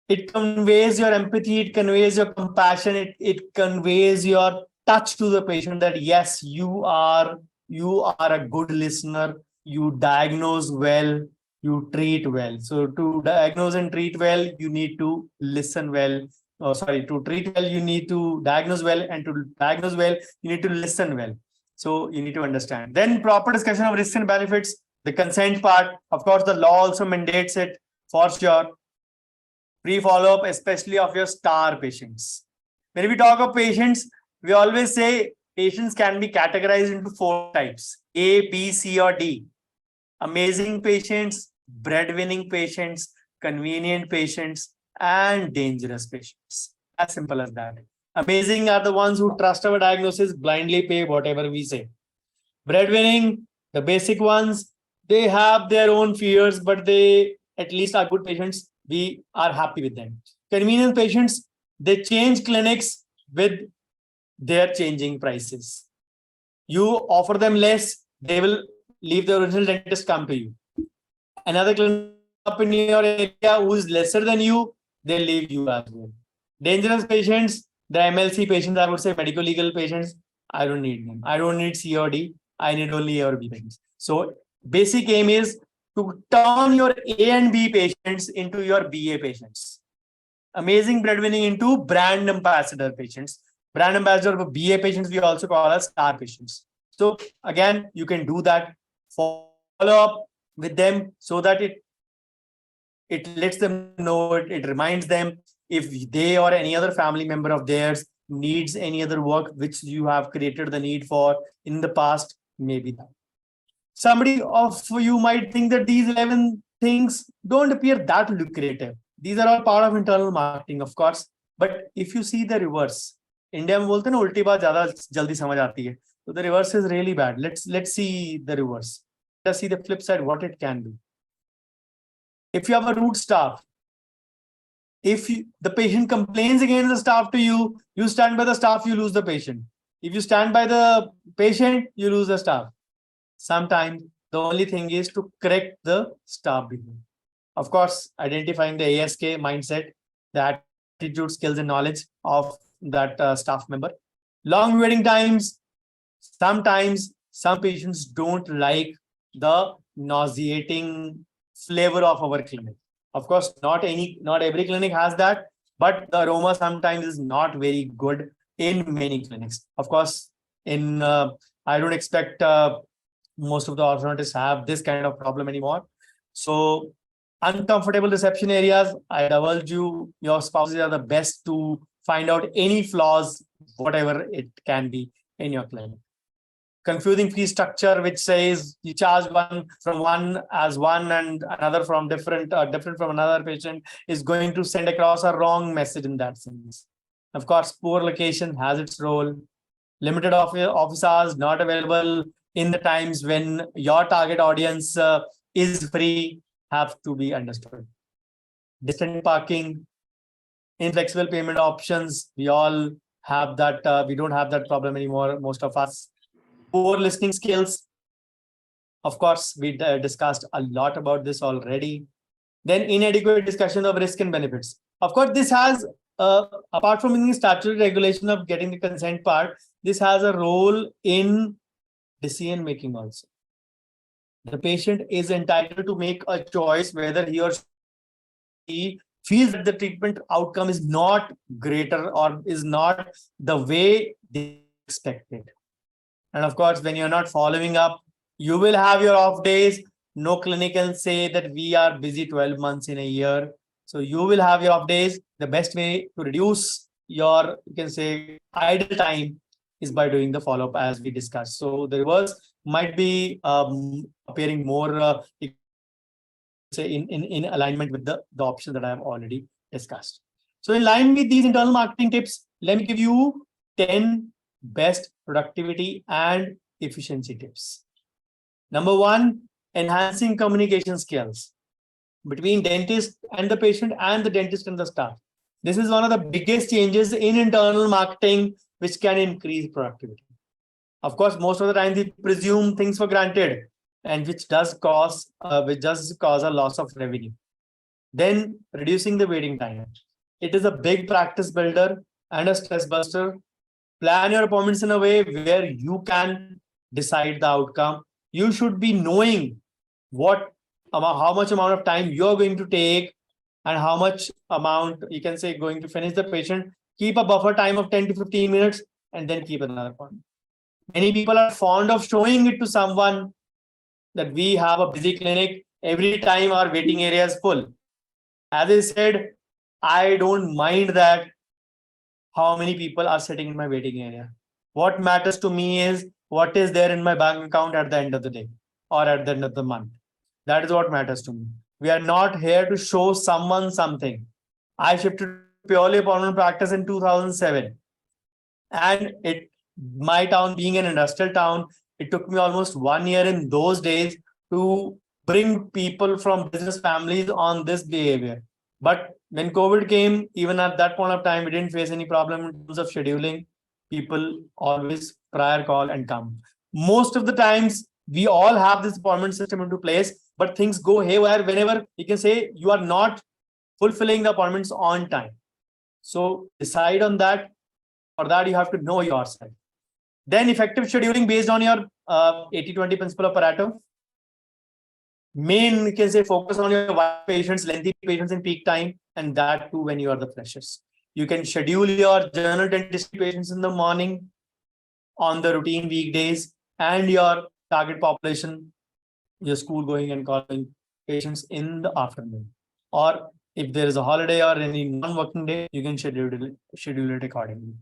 It conveys your empathy, it conveys your compassion, it conveys your touch to the patient that yes, you are a good listener, you diagnose well, you treat well. So to diagnose and treat well, you need to listen well. To treat well, you need to diagnose well, and to diagnose well, you need to listen well. So you need to understand. Then proper discussion of risks and benefits, the consent part. Of course, the law also mandates it for sure. Pre-follow-up, especially of your star patients. When we talk of patients, we always say patients can be categorized into 4 types: A, B, C, or D. Amazing patients, breadwinning patients, convenient patients, and dangerous patients. As simple as that. Amazing are the ones who trust our diagnosis, blindly pay whatever we say. Breadwinning, the basic ones, they have their own fears, but they at least are good patients. We are happy with them. Convenient patients, they change clinics with their changing prices. You offer them less, they will leave the original dentist, come to you. Another clinic up in your area who is lesser than you, they leave you as well. Dangerous patients, the MLC patients, I would say medical legal patients, I don't need them. I don't need C or D. I need only A or B patients. So basic aim is to turn your A and B patients into your BA patients. Amazing breadwinning into brand ambassador patients. Brand ambassador for BA patients, we also call as star patients. So again, you can do that. Follow up with them so that it lets them know, it reminds them if they or any other family member of theirs needs any other work which you have created the need for in the past, maybe that. Somebody of you might think that these 11 things don't appear that lucrative. These are all part of internal marketing, of course. But if you see the reverse, India में बोलते हैं ना उल्टी बात ज़्यादा जल्दी समझ आती है. So the reverse is really bad. Let's see the reverse. Let's see the flip side, what it can be. If you have a rude staff, if the patient complains against the staff to you, you stand by the staff, you lose the patient. If you stand by the patient, you lose the staff. Sometimes the only thing is to correct the staff behavior. Of course, identifying the ASK mindset, the attitude, skills, and knowledge of that staff member. Long waiting times. Sometimes some patients don't like the nauseating flavor of our clinic. Of course, not every clinic has that, but the aroma sometimes is not very good in many clinics. Of course, I don't expect most of the orthodontists have this kind of problem anymore. So uncomfortable reception areas, I divulge you, your spouses are the best to find out any flaws, whatever it can be in your clinic. Confusing fee structure, which says you charge one as one and another from different from another patient, is going to send across a wrong message in that sense. Of course, poor location has its role. Limited office hours not available in the times when your target audience is free have to be understood. Distant parking, inflexible payment options, we all have that. We don't have that problem anymore, most of us. Poor listening skills. Of course, we discussed a lot about this already. Then inadequate discussion of risk and benefits. Of course, this has, apart from the statutory regulation of getting the consent part, this has a role in decision making also. The patient is entitled to make a choice whether he or she feels that the treatment outcome is not greater or is not the way they expected. And of course, when you're not following up, you will have your off days. No clinic can say that we are busy 12 months in a year. So you will have your off days. The best way to reduce your, you can say, idle time is by doing the follow-up as we discussed. So the reverse might be appearing more say in alignment with the option that I have already discussed. So in line with these internal marketing tips, let me give you 10 best productivity and efficiency tips. Number one, enhancing communication skills between dentist and the patient and the dentist and the staff. This is one of the biggest changes in internal marketing, which can increase productivity. Of course, most of the time we presume things for granted, and which does cause a loss of revenue. Then reducing the waiting time. It is a big practice builder and a stress buster. Plan your appointments in a way where you can decide the outcome. You should be knowing how much amount of time you're going to take and how much amount you can say going to finish the patient. Keep a buffer time of 10 to 15 minutes and then keep another appointment. Many people are fond of showing it to someone that we have a busy clinic every time our waiting area is full. As I said, I don't mind that how many people are sitting in my waiting area. What matters to me is what is there in my bank account at the end of the day or at the end of the month. That is what matters to me. We are not here to show someone something. I shifted purely appointment practice in 2007. And my town being an industrial town, it took me almost 1 year in those days to bring people from business families on this behavior. But when COVID came, even at that point of time, we didn't face any problem in terms of scheduling. People always prior call and come. Most of the times, we all have this appointment system into place, but things go haywire whenever you can say you are not fulfilling the appointments on time. So decide on that. For that, you have to know yourself. Then effective scheduling based on your 80-20 principle of Pareto. Main, you can say, focus on your patients, lengthy patients in peak time, and that too when you are the freshest. You can schedule your general dentistry patients in the morning on the routine weekdays and your target population, your school going and calling patients in the afternoon. Or if there is a holiday or any non-working day, you can schedule it accordingly.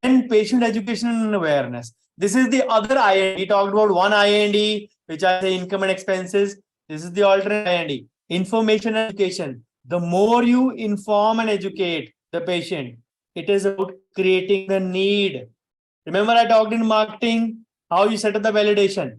And patient education and awareness. This is the other IND. We talked about one IND, which I say income and expenses. This is the alternate IND, information and education. The more you inform and educate the patient, it is about creating the need. Remember, I talked in marketing, how you set up the validation.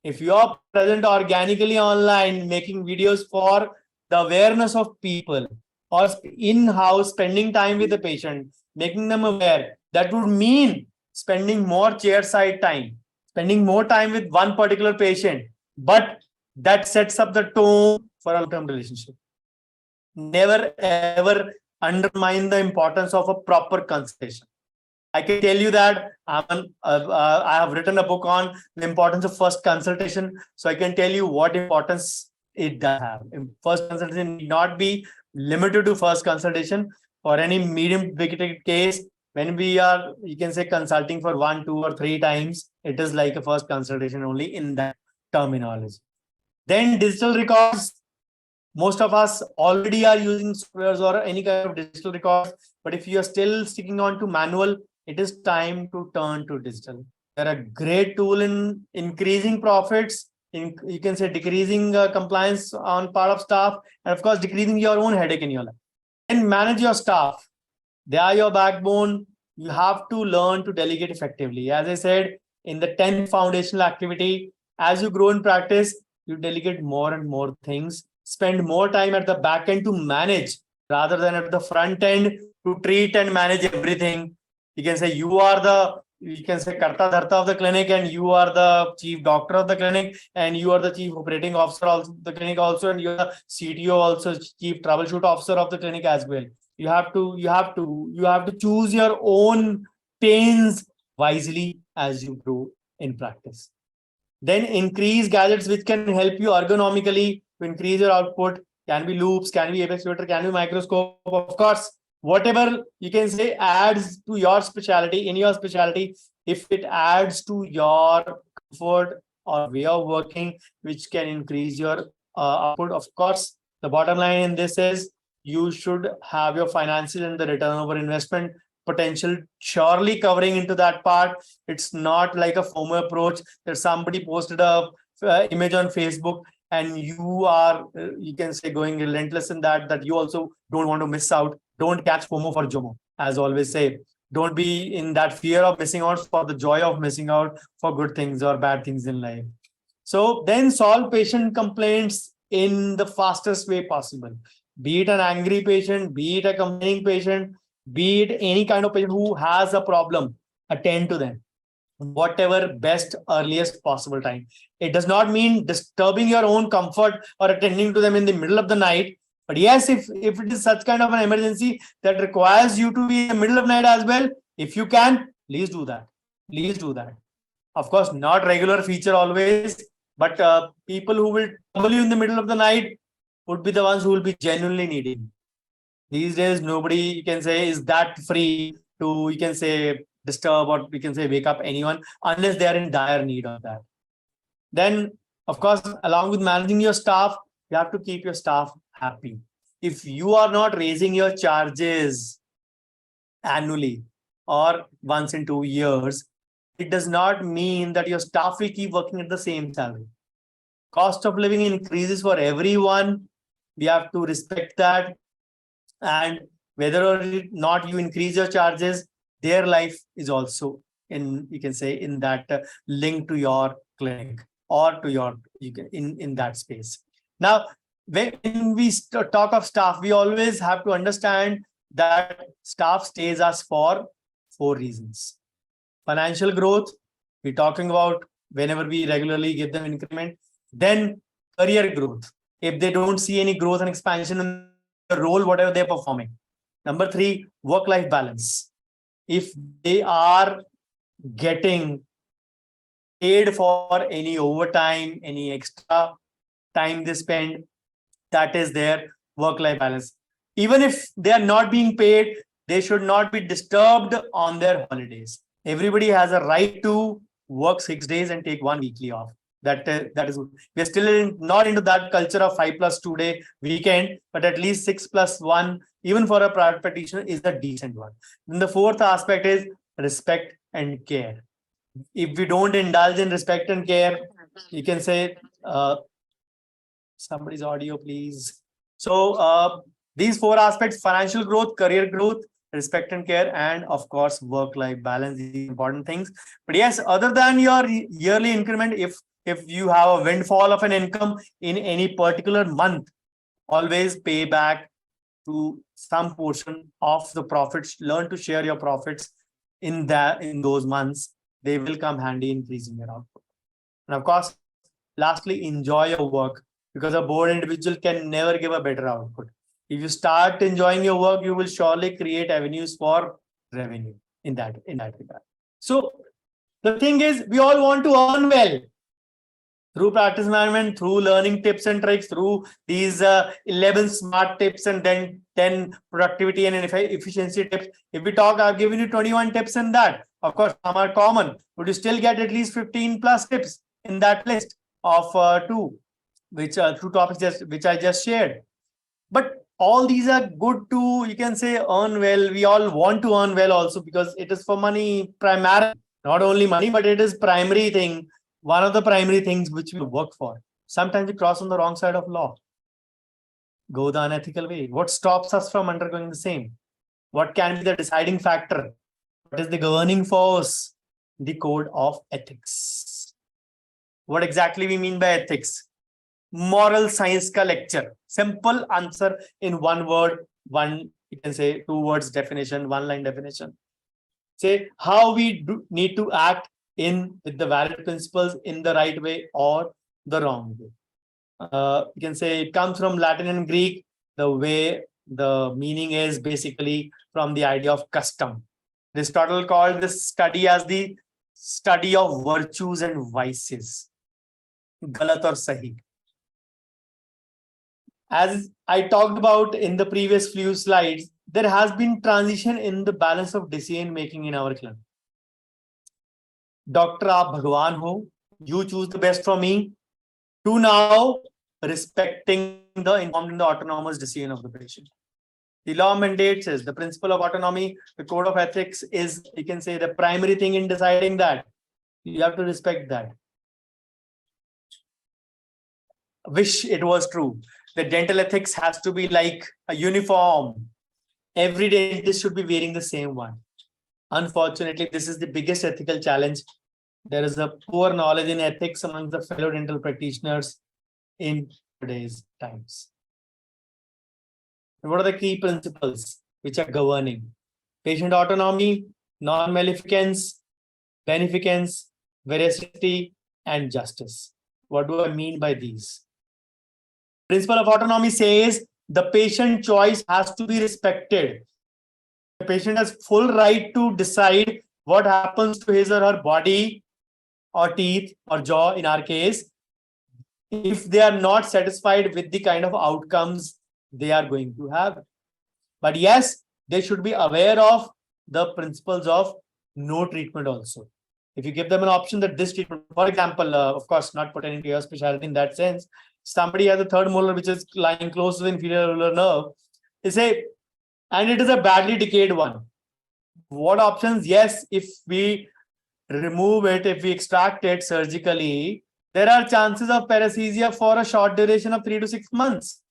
If you are present organically online, making videos for the awareness of people or in-house spending time with the patient, making them aware, that would mean spending more chairside time, spending more time with one particular patient, but that sets up the tone for a long-term relationship. Never ever undermine the importance of a proper consultation. I can tell you that I have written a book on the importance of first consultation. So I can tell you what importance it does have. First consultation need not be limited to first consultation. For any medium big case, when we are, you can say, consulting for 1, 2, or 3 times, it is like a first consultation only in that terminology. Then digital records. Most of us already are using softwares or any kind of digital records. But if you are still sticking on to manual, it is time to turn to digital. They're a great tool in increasing profits, you can say decreasing compliance on part of staff, and of course, decreasing your own headache in your life. And manage your staff. They are your backbone. You have to learn to delegate effectively. As I said, in the 10th foundational activity, as you grow in practice, you delegate more and more things. Spend more time at the back end to manage rather than at the front end to treat and manage everything. You can say karta dharta of the clinic, and you are the chief doctor of the clinic, and you are the chief operating officer of the clinic also, and you are the CTO also, chief troubleshoot officer of the clinic as well. You have to choose your own pains wisely as you grow in practice. Then increase gadgets which can help you ergonomically to increase your output. Can be loops, can be apex filter, can be microscope. Of course, whatever you can say adds to your specialty, in your specialty, if it adds to your comfort or way of working, which can increase your output. Of course, the bottom line in this is you should have your finances and the return over investment potential surely covering into that part. It's not like a FOMO approach that somebody posted a image on Facebook and you are, you can say, going relentless in that you also don't want to miss out. Don't catch FOMO for JOMO, as always say. Don't be in that fear of missing out for the joy of missing out for good things or bad things in life. So then solve patient complaints in the fastest way possible. Be it an angry patient, be it a complaining patient, be it any kind of patient who has a problem, attend to them whatever best earliest possible time. It does not mean disturbing your own comfort or attending to them in the middle of the night. But yes, if it is such kind of an emergency that requires you to be in the middle of night as well, if you can, please do that. Please do that. Of course, not regular feature always, but people who will trouble you in the middle of the night would be the ones who will be genuinely needing. These days, nobody, you can say, is that free to, you can say, disturb or we can say wake up anyone unless they are in dire need of that. Then, of course, along with managing your staff, you have to keep your staff happy. If you are not raising your charges annually or once in 2 years, it does not mean that your staff will keep working at the same salary. Cost of living increases for everyone. We have to respect that. And whether or not you increase your charges, their life is also in, you can say, in that link to your clinic or to your, you can, in that space. Now, when we talk of staff, we always have to understand that staff stays us for 4 reasons. Financial growth, we're talking about whenever we regularly give them increment. Then career growth, if they don't see any growth and expansion in the role, whatever they're performing. Number 3, work-life balance. If they are getting paid for any overtime, any extra time they spend, that is their work-life balance. Even if they are not being paid, they should not be disturbed on their holidays. Everybody has a right to work 6 days and take 1 weekly off. That is, we're still not into that culture of 5+2 day weekend, but at least 6+1, even for a private practitioner, is a decent one. Then the 4th aspect is respect and care. If we don't indulge in respect and care, you can say, somebody's audio, please. So these 4 aspects: financial growth, career growth, respect and care, and of course, work-life balance, these important things. But yes, other than your yearly increment, if you have a windfall of an income in any particular month, always pay back to some portion of the profits. Learn to share your profits in those months. They will come handy increasing your output. And of course, lastly, enjoy your work, because a bored individual can never give a better output. If you start enjoying your work, you will surely create avenues for revenue in that regard. So the thing is, we all want to earn well through practice management, through learning tips and tricks, through these 11 smart tips and then 10 productivity and efficiency tips. If we talk, I've given you 21 tips in that. Of course, some are common. Would you still get at least 15 plus tips in that list of 2, which 2 topics which I just shared? But all these are good to, you can say, earn well. We all want to earn well also, because it is for money primarily. Not only money, but it is primary thing. One of the primary things which we work for. Sometimes we cross on the wrong side of law. Go the unethical way. What stops us from undergoing the same? What can be the deciding factor? What is the governing force? The code of ethics. What exactly we mean by ethics? Moral science ka lecture. Simple answer in 1 word, you can say 2 words definition, 1 line definition. Say how we need to act with the valid principles in the right way or the wrong way. You can say it comes from Latin and Greek. The way the meaning is basically from the idea of custom. Aristotle called this study as the study of virtues and vices. galat or sahi. As I talked about in the previous few slides, there has been transition in the balance of decision making in our clinic. Doctor, aap Bhagwan ho, you choose the best for me, to now respecting the informed and the autonomous decision of the patient. The law mandates is the principle of autonomy, the code of ethics is, you can say, the primary thing in deciding that. You have to respect that. Wish it was true. The dental ethics has to be like a uniform. Every dentist should be wearing the same one. Unfortunately, this is the biggest ethical challenge. There is a poor knowledge in ethics among the fellow dental practitioners in today's times. What are the key principles which are governing? Patient autonomy, non-maleficence, beneficence, veracity, and justice. What do I mean by these? Principle of autonomy says the patient choice has to be respected. The patient has full right to decide what happens to his or her body or teeth or jaw in our case, if they are not satisfied with the kind of outcomes they are going to have. But yes, they should be aware of the principles of no treatment also. If you give them an option that this treatment, for example, of course, not pertaining to your specialty in that sense, somebody has a third molar which is lying close to the inferior ulnar nerve, they say, and it is a badly decayed one. What options? Yes, if we remove it, if we extract it surgically, there are chances of paresthesia for a short duration of 3 to 6 months.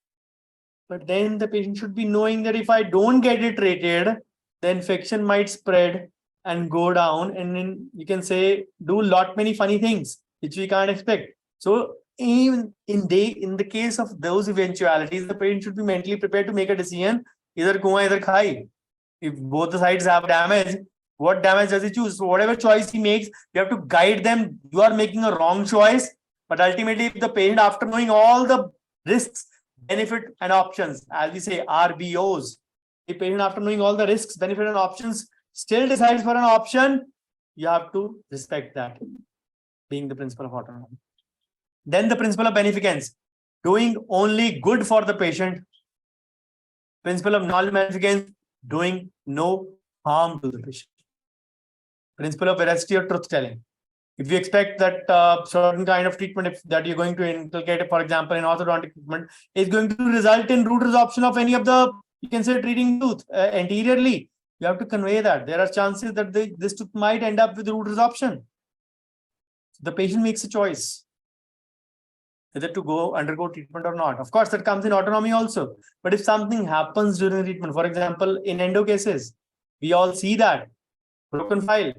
But then the patient should be knowing that if I don't get it treated, the infection might spread and go down, and then you can say do many funny things which we can't expect. So even in the case of those eventualities, the patient should be mentally prepared to make a decision, either kuan, either khai. If both the sides have damage, what damage does he choose? So whatever choice he makes, you have to guide them. You are making a wrong choice, but ultimately, if the patient, after knowing all the risks, benefit and options, as we say, RBOs, the patient, after knowing all the risks, benefit and options, still decides for an option, you have to respect that, being the principle of autonomy. Then the principle of beneficence, doing only good for the patient. Principle of non-maleficence, doing no harm to the patient. Principle of veracity or truth-telling. If you expect that certain kind of treatment that you're going to inculcate, for example, in orthodontic treatment, is going to result in root resorption of any of the, you can say, treating tooth anteriorly, you have to convey that. There are chances that this tooth might end up with root resorption. The patient makes a choice whether to undergo treatment or not. Of course, that comes in autonomy also. But if something happens during the treatment, for example, in endo cases, we all see that broken file,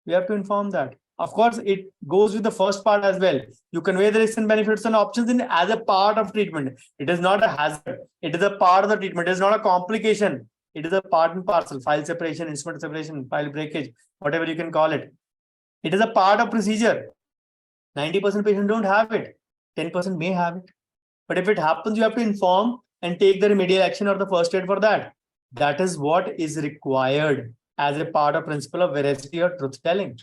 we have to inform that. Of course, it goes with the first part as well. You convey the risks and benefits and options as a part of treatment. It is not a hazard. It is a part of the treatment. It is not a complication. It is a part and parcel. File separation, instrument separation, file breakage, whatever you can call it. It is a part of procedure. 90% patients don't have it. 10% may have it. But if it happens, you have to inform and take the remedial action or the first aid for that. That is what is required as a part of principle of veracity or truth-telling.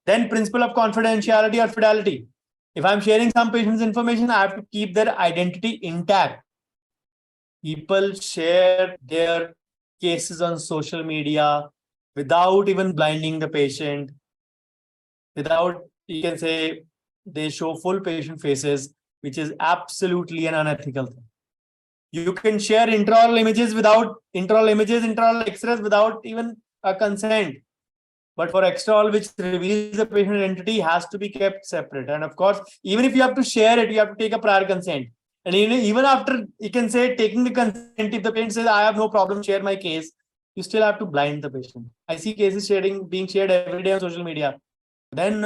Then principle of confidentiality or fidelity. If I'm sharing some patient's information, I have to keep their identity intact. People share their cases on social media without even blinding the patient, without, you can say, they show full patient faces, which is absolutely an unethical thing. You can share intraoral images, intraoral X-rays without even a consent. But for extraoral, which reveals the patient identity, has to be kept separate. And of course, even if you have to share it, you have to take a prior consent. And even after, you can say, taking the consent, if the patient says, I have no problem, share my case, you still have to blind the patient. I see cases being shared every day on social media. Then,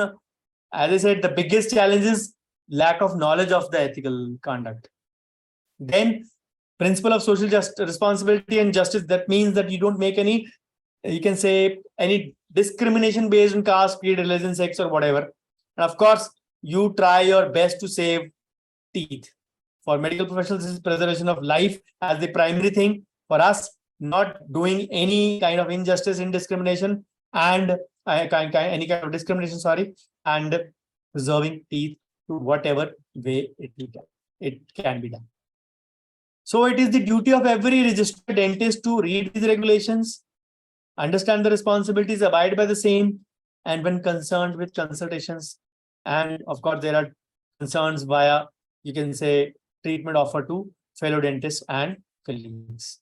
as I said, the biggest challenge is lack of knowledge of the ethical conduct. Then, principle of social responsibility and justice. That means that you don't make any, you can say, any discrimination based on caste, creed, religion, sex, or whatever. And of course, you try your best to save teeth. For medical professionals, this is preservation of life as the primary thing. For us, not doing any kind of injustice, indiscrimination, and any kind of discrimination, and preserving teeth to whatever way it can be done. So it is the duty of every registered dentist to read these regulations, understand the responsibilities, abide by the same, and when concerned with consultations. And of course, there are concerns via, you can say, treatment offered to fellow dentists and colleagues.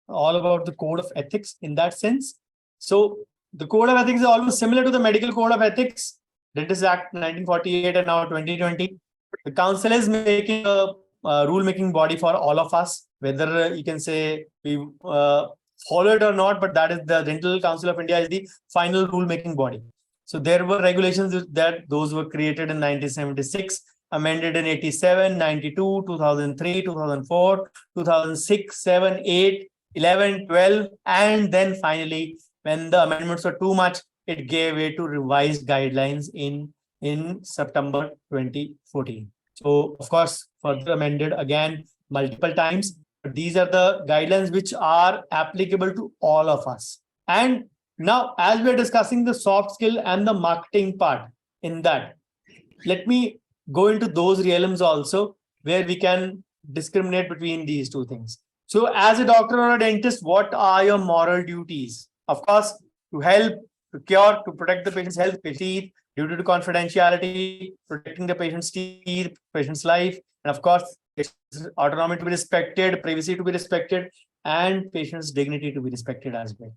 All about the code of ethics in that sense. So the code of ethics is almost similar to the medical code of ethics, Dentist Act 1948 and now 2020. The council is making a rule-making body for all of us, whether you can say we follow it or not, but that is the Dental Council of India is the final rule-making body. So there were regulations that those were created in 1976, amended in 87, 92, 2003, 2004, 2006, 7, 8, 11, 12, and then finally, when the amendments were too much, it gave way to revised guidelines in September 2014. So, of course, further amended again multiple times. But these are the guidelines which are applicable to all of us. And now, as we are discussing the soft skill and the marketing part in that, let me go into those realms also where we can discriminate between these two things. So, as a doctor or a dentist, what are your moral duties? Of course, to help, to cure, to protect the patient's health, teeth, duty to confidentiality, protecting the patient's teeth, patient's life, and of course, autonomy to be respected, privacy to be respected, and patient's dignity to be respected as well.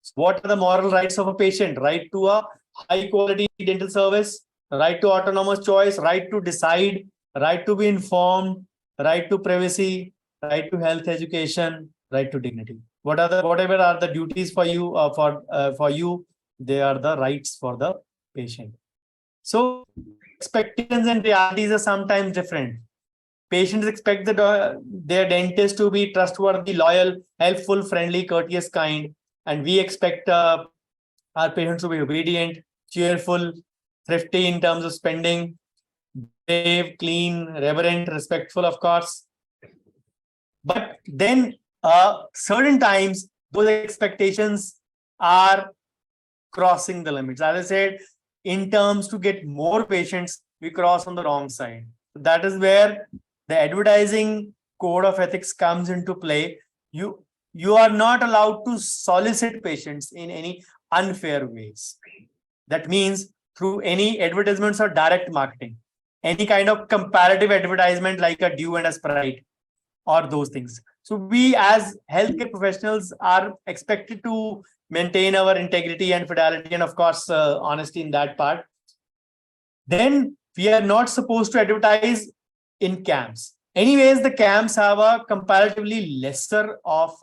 So what are the moral rights of a patient? Right to a high quality dental service, right to autonomous choice, right to decide, right to be informed, right to privacy, right to health education, right to dignity. Whatever are the duties for you? For you, they are the rights for the patient. So expectations and realities are sometimes different. Patients expect their dentist to be trustworthy, loyal, helpful, friendly, courteous, kind, and we expect our patients to be obedient, cheerful, thrifty in terms of spending, brave, clean, reverent, respectful, of course. But then certain times those expectations are crossing the limits. As I said, in terms to get more patients, we cross on the wrong side. That is where the advertising code of ethics comes into play. You are not allowed to solicit patients in any unfair ways. That means through any advertisements or direct marketing, any kind of comparative advertisement like a Dew and a Sprite or those things. So we as healthcare professionals are expected to maintain our integrity and fidelity and of course honesty in that part. Then we are not supposed to advertise in camps. Anyways, the camps have a comparatively lesser of,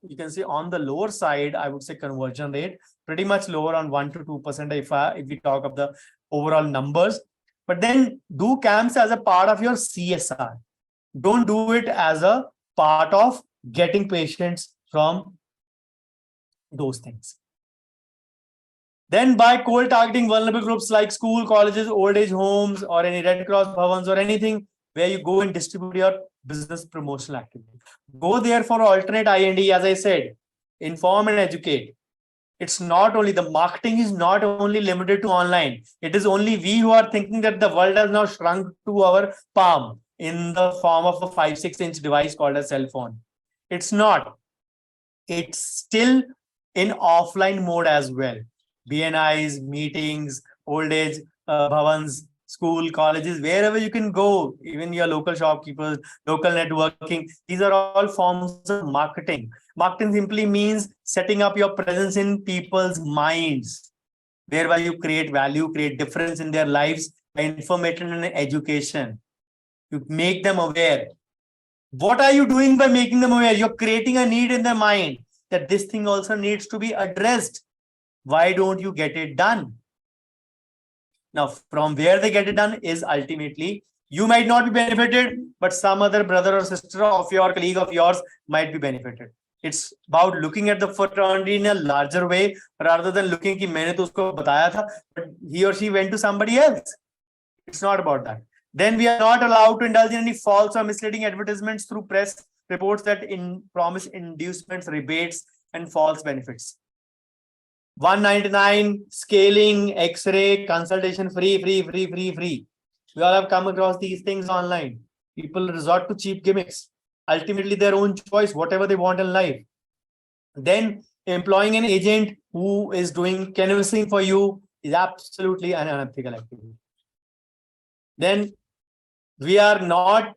you can say on the lower side, I would say conversion rate, pretty much lower on 1 to 2% if we talk of the overall numbers. But then do camps as a part of your CSR. Don't do it as a part of getting patients from those things. Then by cold targeting vulnerable groups like school, colleges, old age homes, or any Red Cross bhavans or anything, where you go and distribute your business promotional activity. Go there for alternate IND, as I said, inform and educate. It's not only the marketing is not only limited to online. It is only we who are thinking that the world has now shrunk to our palm in the form of a 5-6 inch device called a cell phone. It's not. It's still in offline mode as well. BNIs, meetings, old age bhavans, school, colleges, wherever you can go, even your local shopkeepers, local networking, these are all forms of marketing. Marketing simply means setting up your presence in people's minds, whereby you create value, create difference in their lives by information and education. You make them aware. What are you doing by making them aware? You're creating a need in their mind that this thing also needs to be addressed. Why don't you get it done? Now, from where they get it done is ultimately, you might not be benefited, but some other brother or sister of your colleague of yours might be benefited. It's about looking at the fraternity in a larger way rather than looking कि मैंने तो उसको बताया था, but he or she went to somebody else. It's not about that. Then we are not allowed to indulge in any false or misleading advertisements through press reports that promise inducements, rebates, and false benefits. 199 scaling, X-ray, consultation free. We all have come across these things online. People resort to cheap gimmicks. Ultimately, their own choice, whatever they want in life. Then employing an agent who is doing canvassing for you is absolutely an unethical activity. Then we are not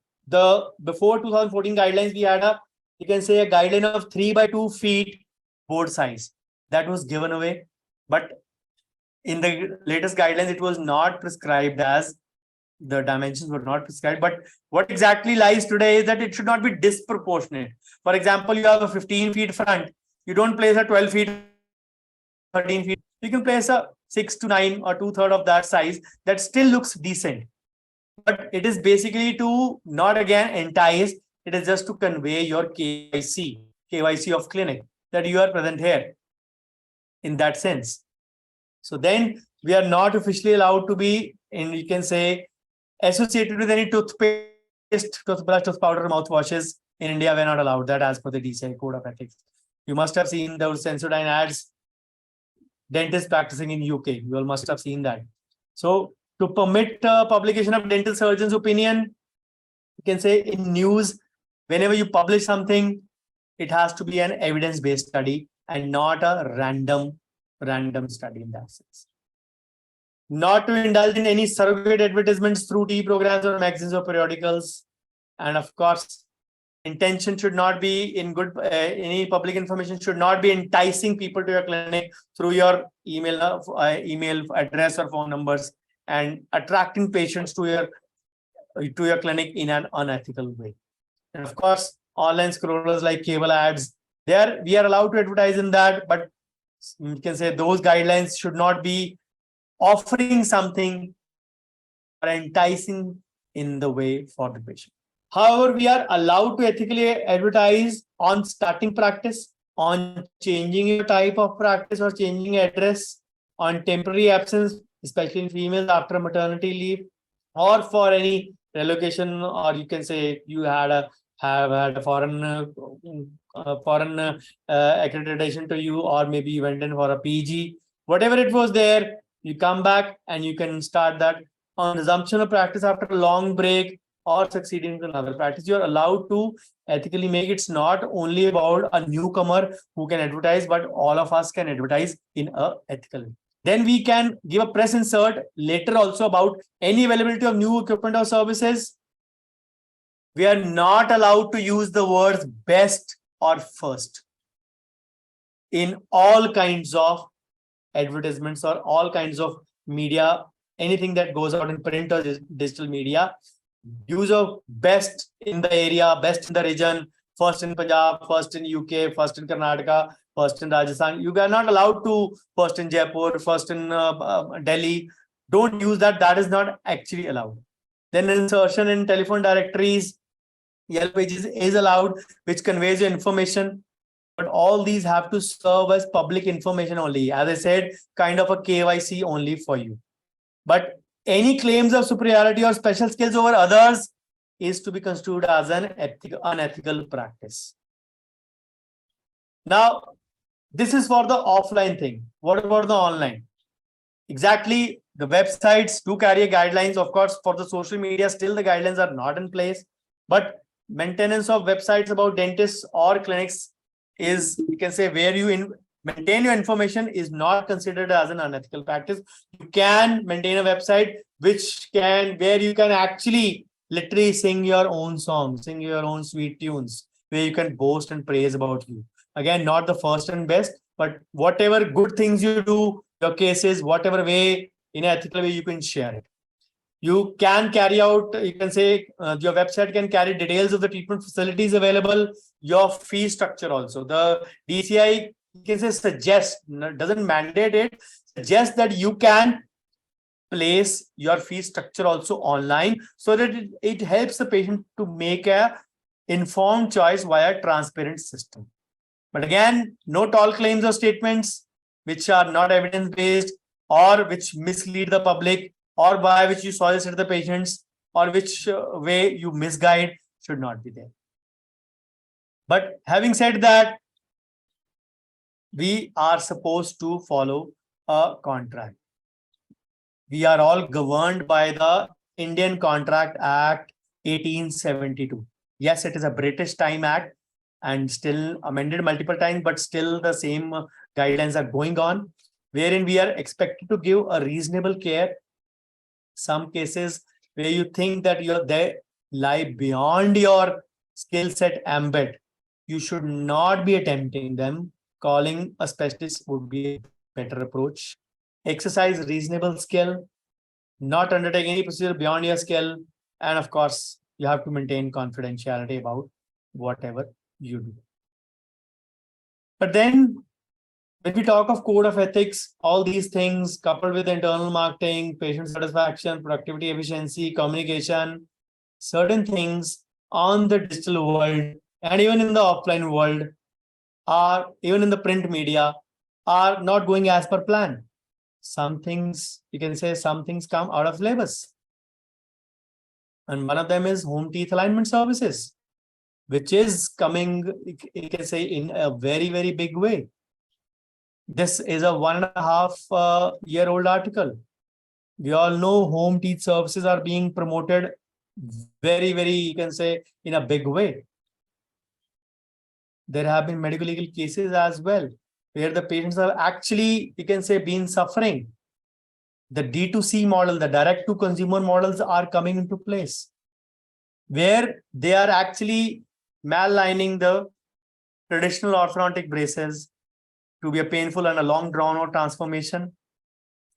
before 2014 guidelines, we had you can say a guideline of 3 by 2 feet board size that was given away. But in the latest guidelines, it was not prescribed as the dimensions were not prescribed. But what exactly lies today is that it should not be disproportionate. For example, you have a 15 feet front. You don't place a 12 feet, 13 feet. You can place a 6 to 9 or 2/3 of that size. That still looks decent. But it is basically to not again entice. It is just to convey your KYC of clinic that you are present here in that sense. So then we are not officially allowed to be, and you can say, associated with any toothpaste, toothbrush, tooth powder, mouthwashes. In India, we're not allowed that as per the DCI code of ethics. You must have seen those Sensodyne ads, dentists practicing in UK. You all must have seen that. So to permit publication of dental surgeon's opinion, you can say in news, whenever you publish something, it has to be an evidence-based study and not a random study in that sense. Not to indulge in any surrogate advertisements through TV programs or magazines or periodicals. And of course, intention should not be in good, any public information should not be enticing people to your clinic through your email address or phone numbers and attracting patients to your clinic in an unethical way. And of course, online scrollers like cable ads, we are allowed to advertise in that, but you can say those guidelines should not be offering something or enticing in the way for the patient. However, we are allowed to ethically advertise on starting practice, on changing your type of practice or changing address, on temporary absence, especially in females after maternity leave, or for any relocation, or you can say you have had a foreign accreditation to you, or maybe you went in for a PG, whatever it was there, you come back and you can start that on resumption of practice after a long break or succeeding to another practice. You're allowed to ethically make it's not only about a newcomer who can advertise, but all of us can advertise in a ethical way. Then we can give a press insert later also about any availability of new equipment or services. We are not allowed to use the words best or first in all kinds of advertisements or all kinds of media, anything that goes out in print or digital media. Use of best in the area, best in the region, first in Punjab, first in UK, first in Karnataka, first in Rajasthan. You are not allowed to first in Jaipur, first in Delhi. Don't use that. That is not actually allowed. Then insertion in telephone directories, Yellow Pages is allowed, which conveys your information. But all these have to serve as public information only. As I said, kind of a KYC only for you. But any claims of superiority or special skills over others is to be construed as an unethical practice. Now, this is for the offline thing. What about the online? Exactly, the websites do carry guidelines. Of course, for the social media, still the guidelines are not in place. But maintenance of websites about dentists or clinics is, you can say, where you maintain your information is not considered as an unethical practice. You can maintain a website where you can actually literally sing your own songs, sing your own sweet tunes, where you can boast and praise about you. Again, not the first and best, but whatever good things you do, your cases, whatever way, in an ethical way, you can share it. You can carry out, you can say, your website can carry details of the treatment facilities available, your fee structure also. The DCI, you can say, doesn't mandate it, suggests that you can place your fee structure also online so that it helps the patient to make a informed choice via transparent system. But again, note all claims or statements which are not evidence-based or which mislead the public or by which you solicit the patients or which way you misguide should not be there. But having said that, we are supposed to follow a contract. We are all governed by the Indian Contract Act 1872. Yes, it is a British Time Act and still amended multiple times, but still the same guidelines are going on, wherein we are expected to give a reasonable care. Some cases where you think that they lie beyond your skill set ambit, you should not be attempting them. Calling a specialist would be a better approach. Exercise reasonable skill, not undertake any procedure beyond your skill, and of course, you have to maintain confidentiality about whatever you do. But then, when we talk of code of ethics, all these things coupled with internal marketing, patient satisfaction, productivity, efficiency, communication, certain things on the digital world and even in the offline world are, even in the print media, are not going as per plan. Some things, you can say some things come out of syllabus. And one of them is home teeth alignment services, which is coming, you can say, in a very, very big way. This is a 1.5 year old article. We all know home teeth services are being promoted very, very, you can say, in a big way. There have been medical legal cases as well, where the patients have actually, you can say, been suffering. The D2C model, the direct to consumer models are coming into place, where they are actually mallining the traditional orthodontic braces to be a painful and a long drawn out transformation,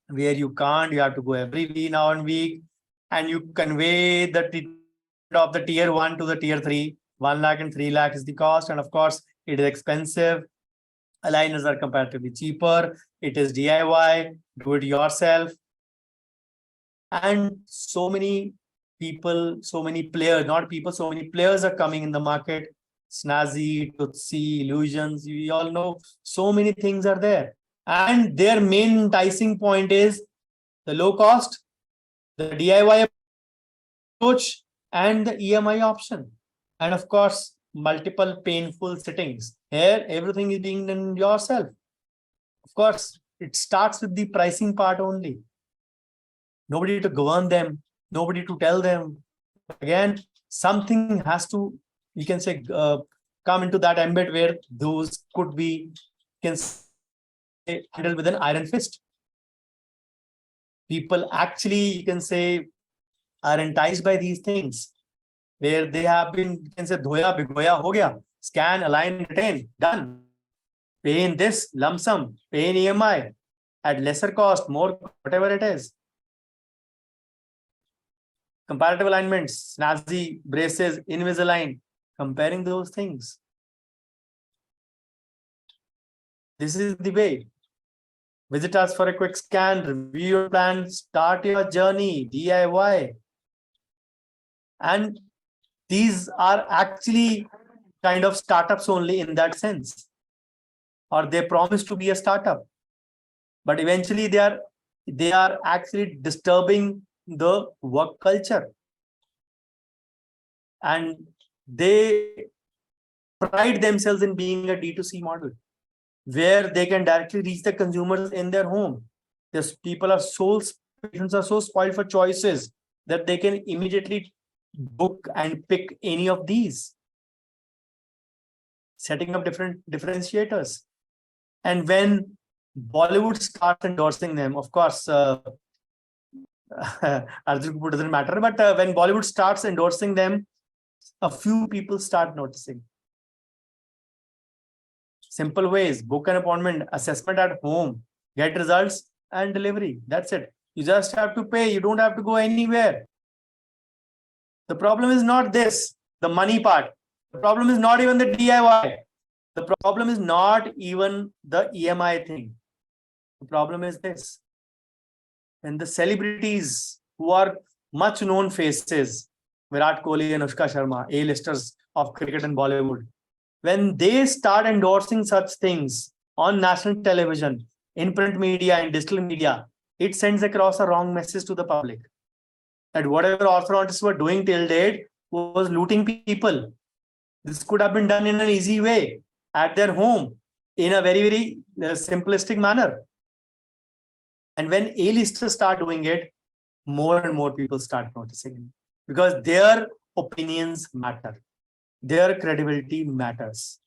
where you have to go every week now and week, and you convey the treatment of the tier 1 to the tier 3. 1 lakh and 3 lakh is the cost, and of course it is expensive. Aligners are comparatively cheaper. It is DIY, do it yourself. And so many people, so many players, not people, so many players are coming in the market. Snazzy, Tootsie, Illusions, we all know so many things are there. And their main enticing point is the low cost, the DIY approach, and the EMI option. And of course, multiple painful sittings. Here, everything is being done yourself. Of course, it starts with the pricing part only. Nobody to govern them, nobody to tell them. Again, something has to, you can say, come into that ambit where those could be, can say, handled with an iron fist. People actually, you can say, are enticed by these things, where they have been, you can say, dhoya, bigoya, ho gaya, scan, align, retain, done. Pay in this lump sum, pay in EMI, at lesser cost, more, whatever it is. Comparative alignments, Snazzy, braces, Invisalign, comparing those things. This is the way. Visit us for a quick scan, review your plan, start your journey, DIY. And these are actually kind of startups only in that sense, or they promise to be a startup, but eventually they are actually disturbing the work culture, and they pride themselves in being a D2C model, where they can directly reach the consumers in their home. Patients are so spoiled for choices that they can immediately book and pick any of these, setting up different differentiators. And when Bollywood starts endorsing them, of course, Arjun Kapoor doesn't matter, but when Bollywood starts endorsing them, a few people start noticing. Simple ways: book an appointment, assessment at home, get results, and delivery. That's it. You just have to pay. You don't have to go anywhere. The problem is not this, the money part. The problem is not even the DIY. The problem is not even the EMI thing. The problem is this. And the celebrities who are much known faces, Virat Kohli and Anushka Sharma, A-listers of cricket and Bollywood, when they start endorsing such things on national television, in print media, and digital media, it sends across a wrong message to the public that whatever orthodontists were doing till date was looting people. This could have been done in an easy way at their home. in a very simplistic manner. And when A-listers start doing it, more and more people start noticing it, because their opinions matter. Their credibility matters.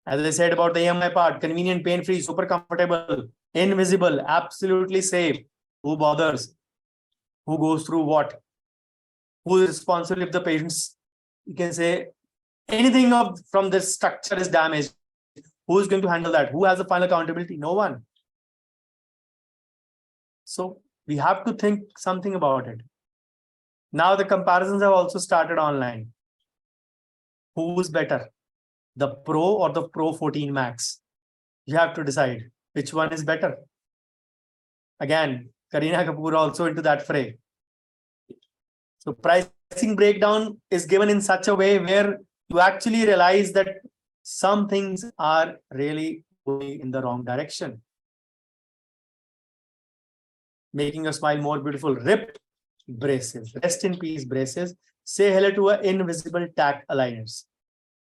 As I said about the EMI part, convenient, pain-free, super comfortable, invisible, absolutely safe. Who bothers? Who goes through what? Who is responsible if the patient's, you can say, anything from this structure is damaged? Who is going to handle that? Who has the final accountability? No one. So we have to think something about it. Now the comparisons have also started online. Who's better? The Pro or the Pro 14 Max? You have to decide which one is better. Again, Kareena Kapoor also into that fray. So pricing breakdown is given in such a way where you actually realize that some things are really going in the wrong direction. Making your smile more beautiful. Ripped braces. Rest in peace braces. Say hello to an invisible tack aligners.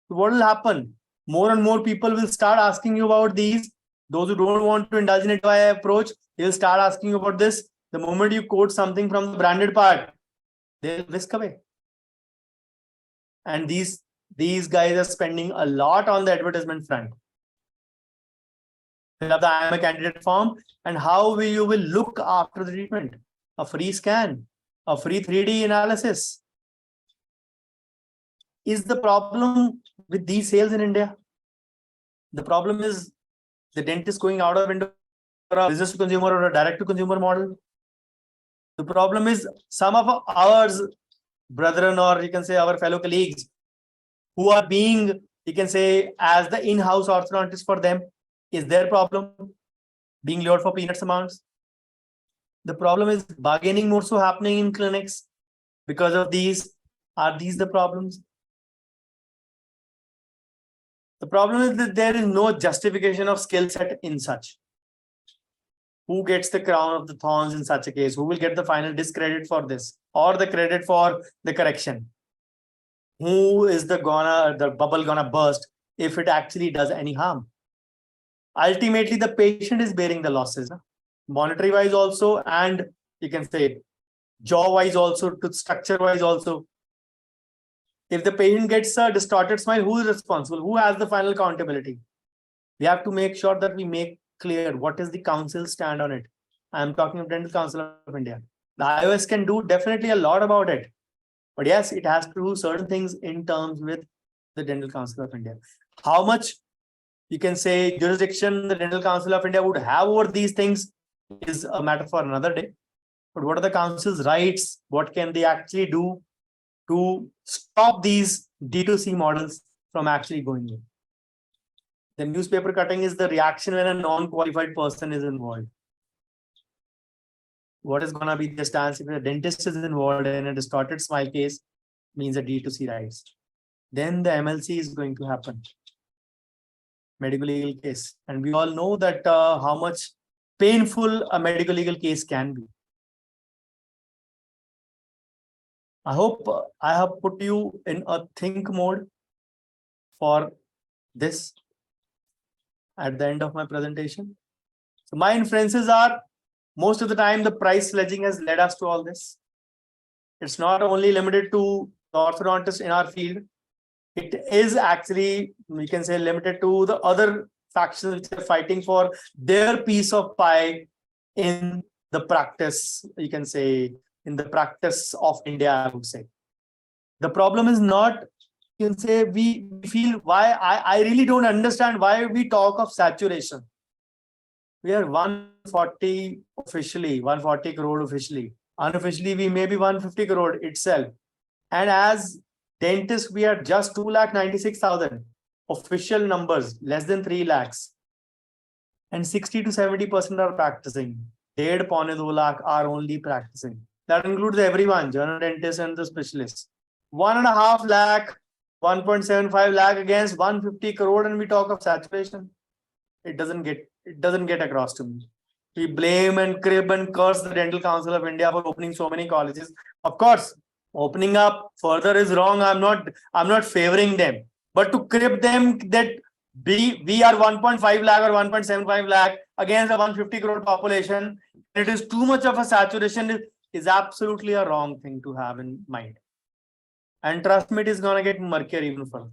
So what will happen? More and more people will start asking you about these. Those who don't want to indulge in a DIY approach, they'll start asking you about this. The moment you quote something from the branded part, they'll whisk away. And these guys are spending a lot on the advertisement front. Fill up the I am a candidate form, and how you will look after the treatment. A free scan, a free 3D analysis. Is the problem with these sales in India? The problem is the dentist going out of window for a business to consumer or a direct to consumer model. The problem is some of ours, brethren, or you can say our fellow colleagues, who are being, you can say, as the in-house orthodontist for them, is their problem being lured for peanuts amounts. The problem is bargaining more so happening in clinics because of these. Are these the problems? The problem is that there is no justification of skill set in such. Who gets the crown of the thorns in such a case? Who will get the final discredit for this or the credit for the correction? Who is the bubble gonna burst if it actually does any harm? Ultimately, the patient is bearing the losses, monetary wise also, and you can say jaw wise also, to structure wise also. If the patient gets a distorted smile, who is responsible? Who has the final accountability? We have to make sure that we make clear what is the council stand on it. I'm talking of Dental Council of India. The iOS can do definitely a lot about it. But yes, it has to do certain things in terms with the Dental Council of India. How much, you can say, jurisdiction the Dental Council of India would have over these things is a matter for another day. But what are the council's rights? What can they actually do to stop these D2C models from actually going in? The newspaper cutting is the reaction when a non-qualified person is involved. What is going to be the stance if a dentist is involved in a distorted smile case? Means a D2C rights. Then the MLC is going to happen. Medical legal case. And we all know that how much painful a medical legal case can be. I hope I have put you in a think mode for this at the end of my presentation. So my inferences are, most of the time the price sledging has led us to all this. It's not only limited to the orthodontists in our field. It is actually, we can say, limited to the other factions which are fighting for their piece of pie in the practice, you can say, in the practice of India, I would say. The problem is not, you can say, we feel why, I really don't understand why we talk of saturation. We are 140 officially, 140 crore officially. Unofficially, we may be 150 crore itself. And as dentists, we are just 2,96,000. Official numbers, less than 3 lakhs. And 60 to 70% are practicing. 1.5 lakh are only practicing. That includes everyone, general dentists and the specialists. 1.5 lakh, 1.75 lakh against 150 crore, and we talk of saturation. It doesn't get across to me. We blame and crib and curse the Dental Council of India for opening so many colleges. Of course, Opening up further is wrong. I'm not favoring them. But to crib them that we are 1.5 lakh or 1.75 lakh against a 150 crore population, it is too much of a saturation is absolutely a wrong thing to have in mind. And trust me, it is gonna get murkier even further.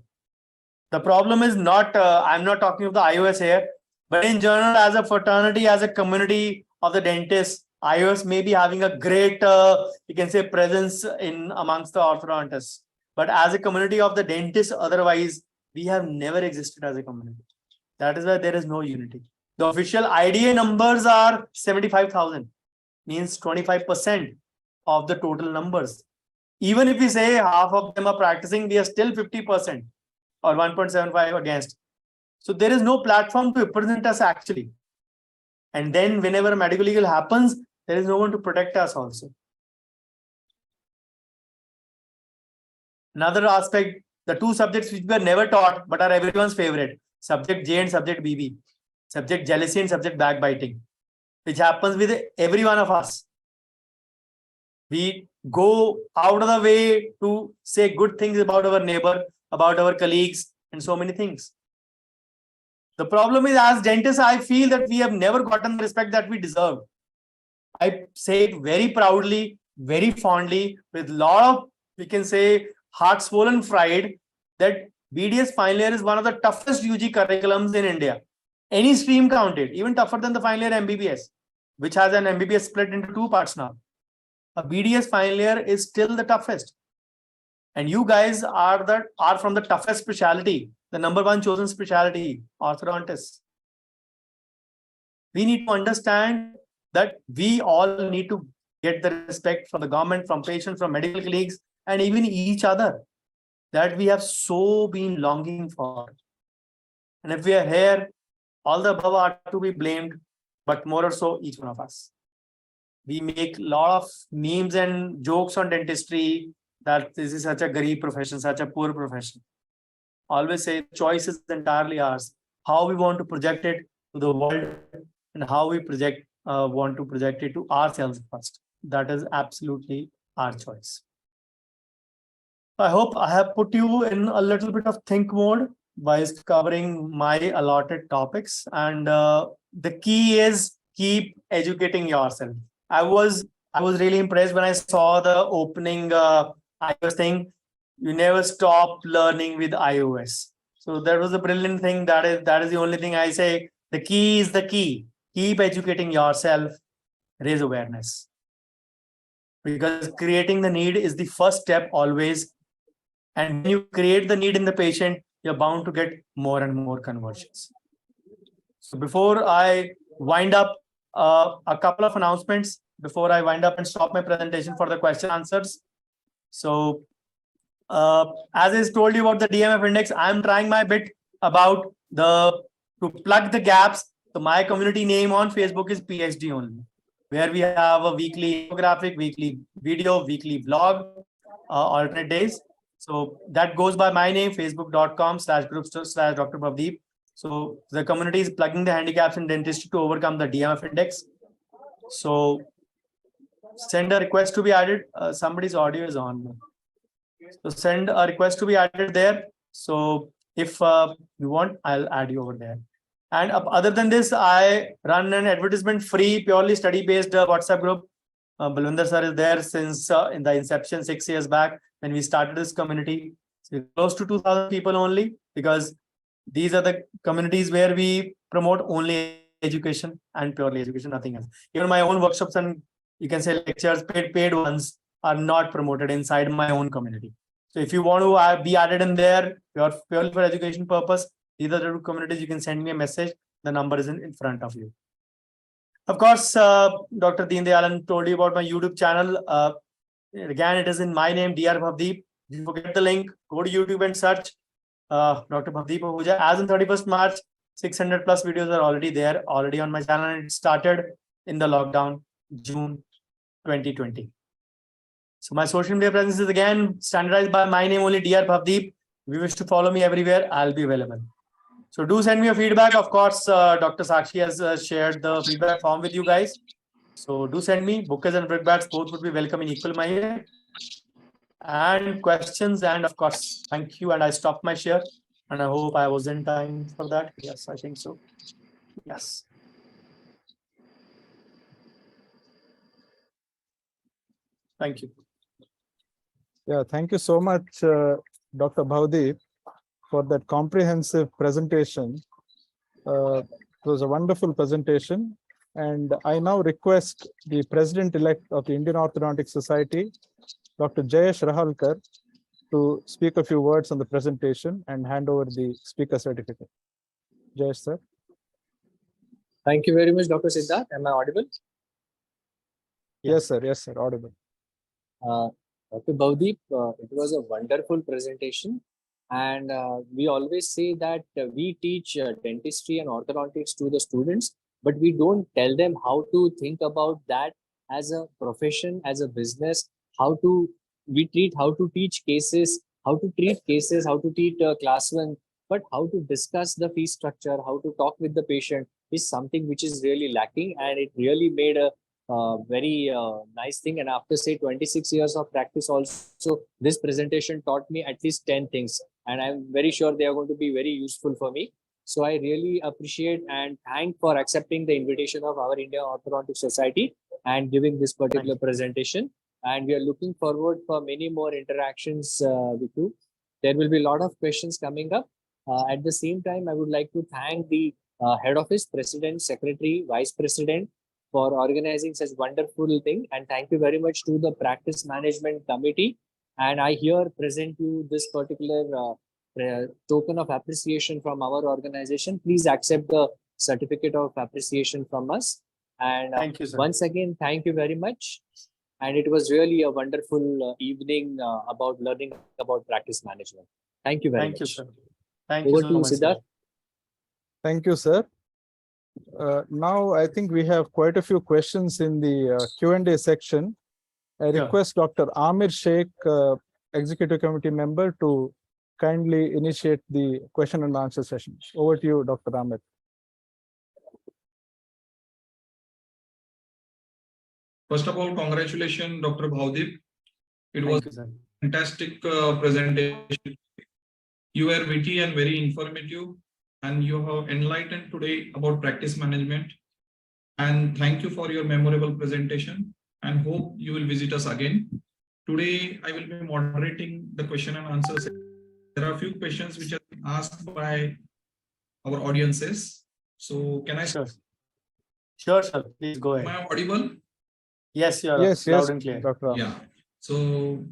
The problem is not, I'm not talking of the iOS here, but in general, as a fraternity, as a community of the dentists, iOS may be having a great, you can say, presence in amongst the orthodontists. But as a community of the dentists, otherwise, we have never existed as a community. That is why there is no unity. The official IDA numbers are 75,000, means 25% of the total numbers. Even if we say half of them are practicing, we are still 50% or 1.75 against. So there is no platform to represent us actually. And then whenever medical legal happens, there is no one to protect us also. Another aspect, the two subjects which were never taught but are everyone's favorite, subject J and subject BB, subject jealousy and subject backbiting, which happens with every one of us. We go out of the way to say good things about our neighbor, about our colleagues, and so many things. The problem is, as dentists, I feel that we have never gotten the respect that we deserve. I say it very proudly, very fondly, with a lot of, we can say, heart swollen pride, that BDS final year is one of the toughest UG curriculums in India. Any stream counted, even tougher than the final year MBBS, which has an MBBS split into two parts now. A BDS final year is still the toughest. And you guys are from the toughest specialty, the number one chosen specialty, orthodontists. We need to understand that we all need to get the respect from the government, from patients, from medical colleagues, and even each other that we have so been longing for. And if we are here, all the above are to be blamed, but more or so each one of us. We make a lot of memes and jokes on dentistry that this is such a garib profession, such a poor profession. Always say choice is entirely ours. How we want to project it to the world and how we want to project it to ourselves first. That is absolutely our choice. I hope I have put you in a little bit of think mode while covering my allotted topics. And the key is keep educating yourself. I was really impressed when I saw the opening iOS thing. You never stop learning with iOS. So that was a brilliant thing. That is the only thing I say. The key is the key. Keep educating yourself, raise awareness. Because creating the need is the first step always. And when you create the need in the patient, you're bound to get more and more conversions. So before I wind up, a couple of announcements before I wind up and stop my presentation for the question answers. So as I told you about the DMF index, I'm trying my bit about to plug the gaps. So my community name on Facebook is PhD only, where we have a weekly infographic, weekly video, weekly vlog, alternate days. So that goes by my name, facebook.com/groups/Dr. Bhavdeep. So the community is plugging the handicaps in dentistry to overcome the DMF index. So send a request to be added. Somebody's audio is on. So send a request to be added there. So if you want, I'll add you over there. And other than this, I run an advertisement-free, purely study-based WhatsApp group. Balwinder sir is there since in the inception 6 years back when we started this community. So close to 2,000 people only, because these are the communities where we promote only education and purely education, nothing else. Even my own workshops and you can say lectures, paid ones, are not promoted inside my own community. So if you want to be added in there, purely for education purpose, these are the two communities. You can send me a message. The number is in front of you. Of course, Dr. Deen Dayalan told you about my YouTube channel. Again, it is in my name, Dr. Bhavdeep. If you forget the link, go to YouTube and search Dr. Bhavdeep Ahuja. As on 31st March, 600 plus videos are already there, already on my channel. And it started in the lockdown, June 2020. So my social media presence is again standardized by my name only, Dr. Bhavdeep. If you wish to follow me everywhere, I'll be available. So do send me your feedback. Of course, Dr. Sakshi has shared the feedback form with you guys. So do send me. Bookers and brickbats both would be welcome in equal measure. and questions. And of course, thank you. And I stopped my share. And I hope I was in time for that. Yes, I think so. Yes. Thank you. Yeah, thank you so much, Dr. Bhavdeep, for that comprehensive presentation. It was a wonderful presentation. And I now request the President-elect of the Indian Orthodontic Society, Dr. Jayesh Rahalkar, to speak a few words on the presentation and hand over the speaker certificate. Jayesh, sir. Thank you very much, Dr. Siddharth. Am I audible? Yes, sir. Yes, sir. Audible. Dr. Bhavdeep, it was a wonderful presentation. And we always say that we teach dentistry and orthodontics to the students, but we don't tell them how to think about that as a profession, as a business, how to teach cases, how to treat cases, how to treat class 1, but how to discuss the fee structure, how to talk with the patient is something which is really lacking. And it really made a very nice thing. And after say 26 years of practice also, this presentation taught me at least 10 things. And I'm very sure they are going to be very useful for me. So I really appreciate and thank for accepting the invitation of our Indian Orthodontic Society and giving this particular presentation. And we are looking forward for many more interactions with you. There will be a lot of questions coming up. At the same time, I would like to thank the head office, president, secretary, vice president for organizing such wonderful thing. And thank you very much to the practice management committee. And I here present you this particular token of appreciation from our organization. Please accept the certificate of appreciation from us. And Thank you, sir. once again, thank you very much. And it was really a wonderful evening about learning about practice management. Thank you very much. Thank you, sir. Thank you Over so to you, much, sir. Siddharth. Thank you, sir. Now, I think we have quite a few questions in the Q&A section. I Yeah. request Dr. Amir Sheikh, Executive Committee member, to kindly initiate the question and answer session. Over to you, Dr. Amir. First of all, congratulations, Dr. Bhavdeep. It was Thank you, sir. a fantastic presentation. You were witty and very informative, and you have enlightened today about practice management. And thank you for your memorable presentation, and hope you will visit us again. Today, I will be moderating the question and answer session. There are a few questions which have been asked by our audiences. So can I Sure. Sure, sir. Please go am ahead. I audible? Yes, you're Yes, loud yes, and clear. Dr. Amir. Yeah. So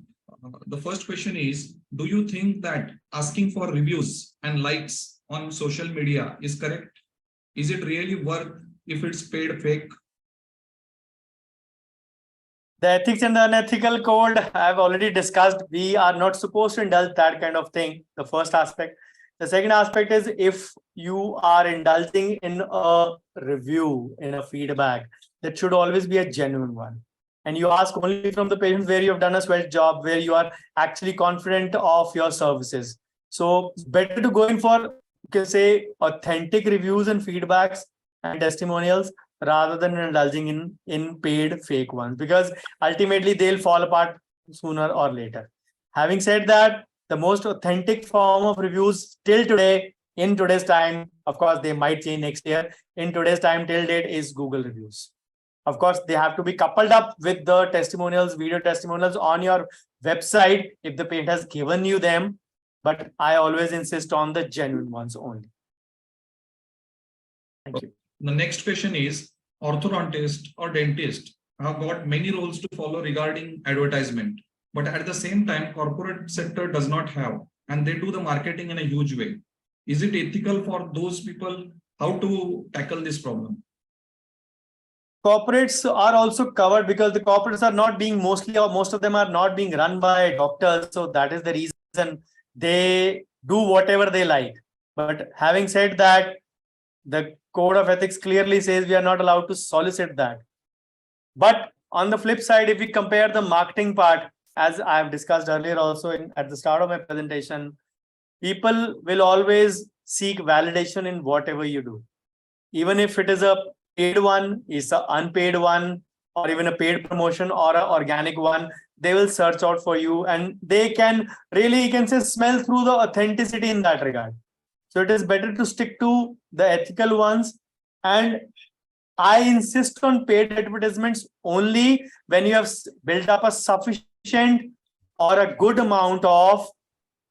the first question is, do you think that asking for reviews and likes on social media is correct? Is it really worth if it's paid fake? The ethics and the unethical code I've already discussed. We are not supposed to indulge that kind of thing. The first aspect. The second aspect is, if you are indulging in a review, in a feedback, that should always be a genuine one. And you ask only from the patients where you have done a sweat job, where you are actually confident of your services. So it's better to go in for, you can say, authentic reviews and feedbacks and testimonials rather than indulging in paid fake ones, because ultimately they'll fall apart sooner or later. Having said that, the most authentic form of reviews till today, in today's time, of course, they might change next year. In today's time, till date, is Google reviews. Of course, they have to be coupled up with the testimonials, video testimonials on your website if the patient has given you them. But I always insist on the genuine ones only. Thank you. The next question is, orthodontist or dentist have got many roles to follow regarding advertisement, but at the same time, corporate sector does not have, and they do the marketing in a huge way. Is it ethical for those people? How to tackle this problem? Corporates are also covered because the corporates are not being mostly, or most of them are not being run by doctors. So that is the reason they do whatever they like. But having said that, the code of ethics clearly says we are not allowed to solicit that. But on the flip side, if we compare the marketing part, as I have discussed earlier also at the start of my presentation, people will always seek validation in whatever you do. Even if it is a paid one, is an unpaid one, or even a paid promotion or an organic one, they will search out for you, and they can really, you can say, smell through the authenticity in that regard. So it is better to stick to the ethical ones. And I insist on paid advertisements only when you have built up a sufficient or a good amount of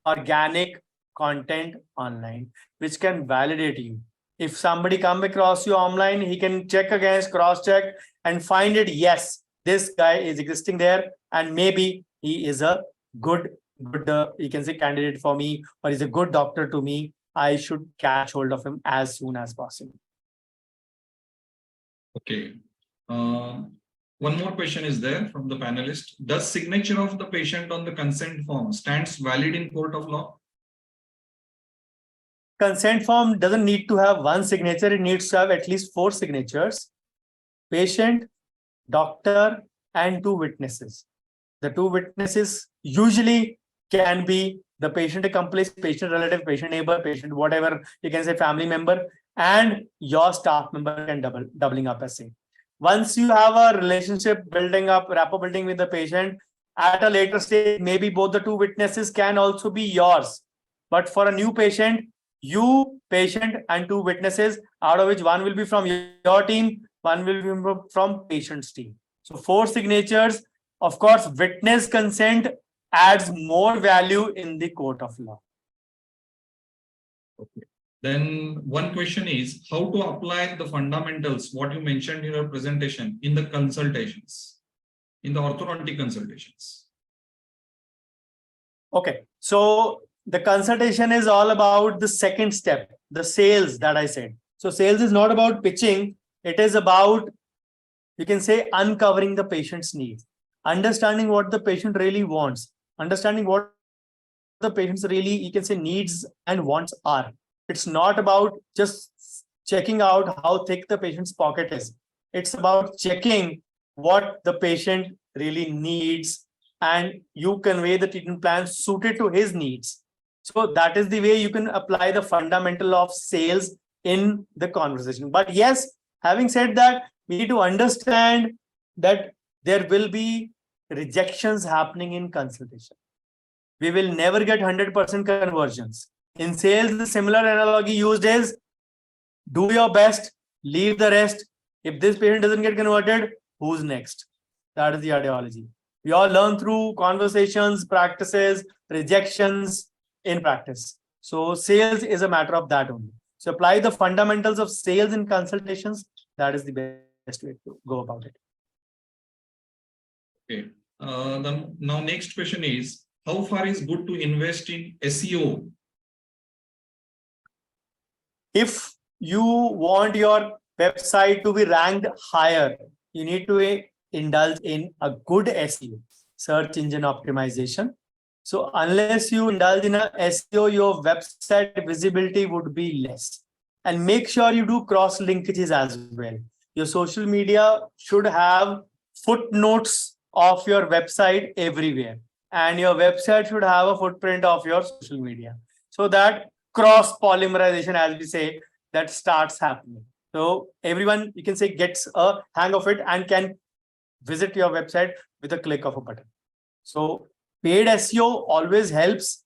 organic content online, which can validate you. If somebody come across you online, he can check against, cross check, and find it. Yes, this guy is existing there, and maybe he is a good, you can say, candidate for me, or he's a good doctor to me. I should catch hold of him as soon as possible. Okay. One more question is there from the panelist. Does signature of the patient on the consent form stands valid in court of law? Consent form doesn't need to have one signature. It needs to have at least 4 signatures: patient, doctor, and 2 witnesses. The 2 witnesses usually can be the patient accomplice, patient relative, patient neighbor, patient whatever, you can say family member, and your staff member can doubling up as same. Once you have a relationship building up, rapport building with the patient, at a later stage, maybe both the 2 witnesses can also be yours. But for a new patient, you, patient, and 2 witnesses, out of which one will be from your team, one will be from patient's team. So 4 signatures. Of course, witness consent adds more value in the court of law. Okay. Then one question is how to apply the fundamentals, what you mentioned in your presentation, in the consultations, in the orthodontic consultations. Okay, so the consultation is all about the second step, the sales that I said. So sales is not about pitching. It is about, you can say, uncovering the patient's needs, understanding what the patient really wants, understanding what the patient's really, you can say, needs and wants are. It's not about just checking out how thick the patient's pocket is. It's about checking what the patient really needs, and you convey the treatment plan suited to his needs. So that is the way you can apply the fundamental of sales in the conversation. But yes, having said that, we need to understand that there will be rejections happening in consultation. We will never get 100% conversions. In sales, the similar analogy used is do your best, leave the rest. If this patient doesn't get converted, who's next? That is the ideology. We all learn through conversations, practices, rejections in practice. So sales is a matter of that only. So apply the fundamentals of sales in consultations. That is the best way to go about it. Okay. Now next question is, how far is good to invest in SEO? If you want your website to be ranked higher, you need to indulge in a good SEO, search engine optimization. So unless you indulge in a SEO, your website visibility would be less. And make sure you do cross linkages as well. Your social media should have footnotes of your website everywhere, and your website should have a footprint of your social media, so that cross polymerization, as we say, that starts happening. So everyone, you can say, gets a hang of it and can visit your website with a click of a button. So paid SEO always helps.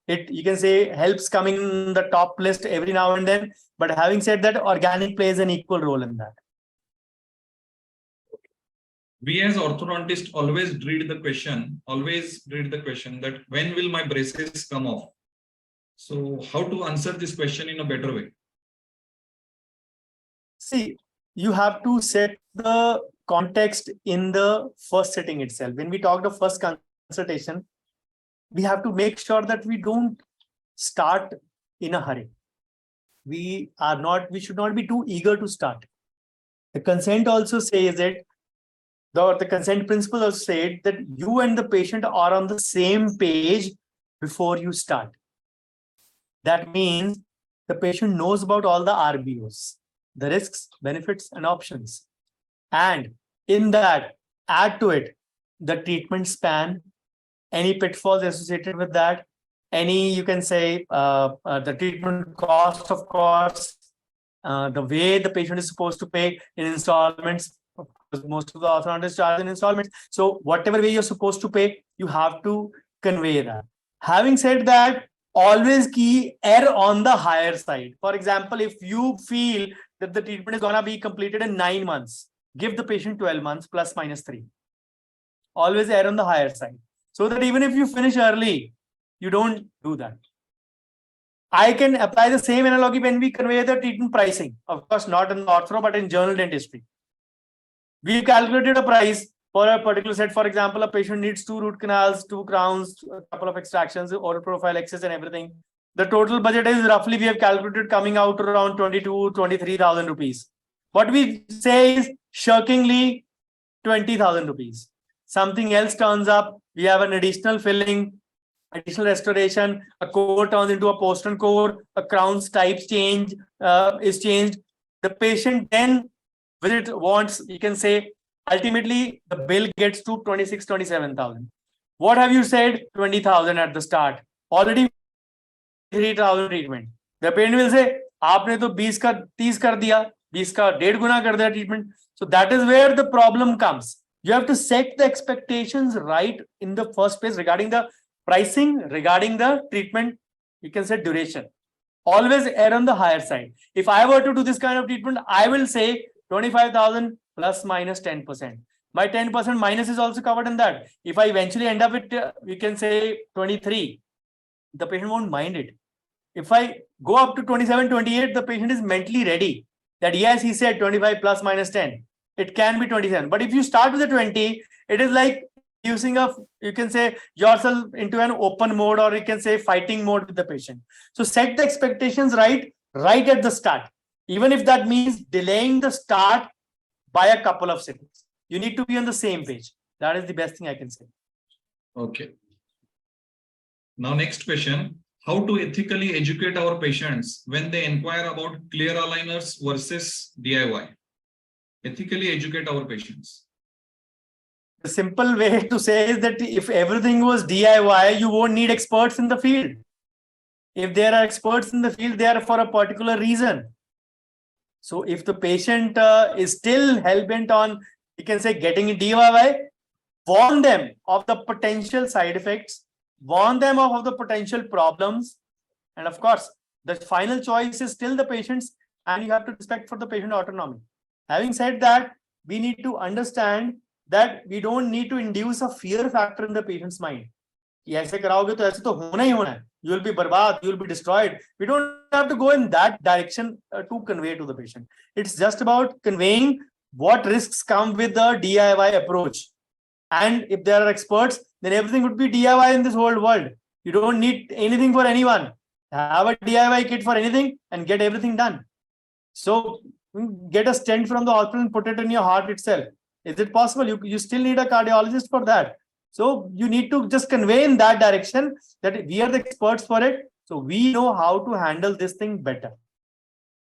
It, you can say, helps coming in the top list every now and then. But having said that, organic plays an equal role in that. We as orthodontists always dread the question that when will my braces come off? So how to answer this question in a better way? See, you have to set the context in the first setting itself. When we talk the first consultation, we have to make sure that we don't start in a hurry. We should not be too eager to start. The consent also says it, the consent principle also said that you and the patient are on the same page before you start. That means the patient knows about all the RBOs, the risks, benefits, and options. And in that, add to it the treatment span, any pitfalls associated with that, any, you can say, the treatment cost, of course, the way the patient is supposed to pay in installments, because most of the orthodontists charge in installments. So whatever way you're supposed to pay, you have to convey that. Having said that, always key err on the higher side. For example, if you feel that the treatment is gonna be completed in 9 months, give the patient 12 months plus minus 3. Always err on the higher side, so that even if you finish early, you don't do that. I can apply the same analogy when we convey the treatment pricing. Of course, not in ortho, but in general dentistry. We've calculated a price for a particular set. For example, a patient needs 2 root canals, 2 crowns, a couple of extractions, oral profile access and everything. The total budget is roughly, we have calculated, coming out around 23,000 rupees. What we say is shockingly 20,000 rupees. Something else turns up, we have an additional filling, additional restoration, a core turns into a post and core, a crown's types change is changed. The patient then wants, you can say, ultimately the bill gets to 27,000. What have you said? 20,000 at the start. Already 3,000 treatment. The patient will say, आपने तो 20 का 30 कर दिया, 20 का 1.5 गुना कर दिया treatment. So that is where the problem comes. You have to set the expectations right in the first place regarding the pricing, regarding the treatment, you can say duration. Always err on the higher side. If I were to do this kind of treatment, I will say 25,000 plus minus 10%. My 10% minus is also covered in that. If I eventually end up with, we can say 23, the patient won't mind it. If I go up to 27, 28, the patient is mentally ready that yes, he said 25 plus minus 10. It can be 27. But if you start with the 20, it is like using you can say yourself into an open mode, or you can say fighting mode with the patient. So set the expectations right at the start. Even if that means delaying the start by a couple of seconds. You need to be on the same page. That is the best thing I can say. Okay. Now, next question. How to ethically educate our patients when they inquire about clear aligners versus DIY? Ethically educate our patients. The simple way to say is that if everything was DIY, you won't need experts in the field. If there are experts in the field, they are for a particular reason. So if the patient is still hell-bent on, you can say, getting a DIY, warn them of the potential side effects, warn them of the potential problems. And of course, the final choice is still the patient's, and you have to respect for the patient autonomy. Having said that, we need to understand that we don't need to induce a fear factor in the patient's mind. ऐसे कराओगे तो ऐसे तो होना ही होना है. You will be barbad, you will be destroyed. We don't have to go in that direction to convey to the patient. It's just about conveying what risks come with the DIY approach. And if there are experts, then everything would be DIY in this whole world. You don't need anything for anyone. Have a DIY kit for anything and get everything done. So get a stent from the hospital and put it in your heart itself. Is it possible? You still need a cardiologist for that. So you need to just convey in that direction that we are the experts for it. So we know how to handle this thing better.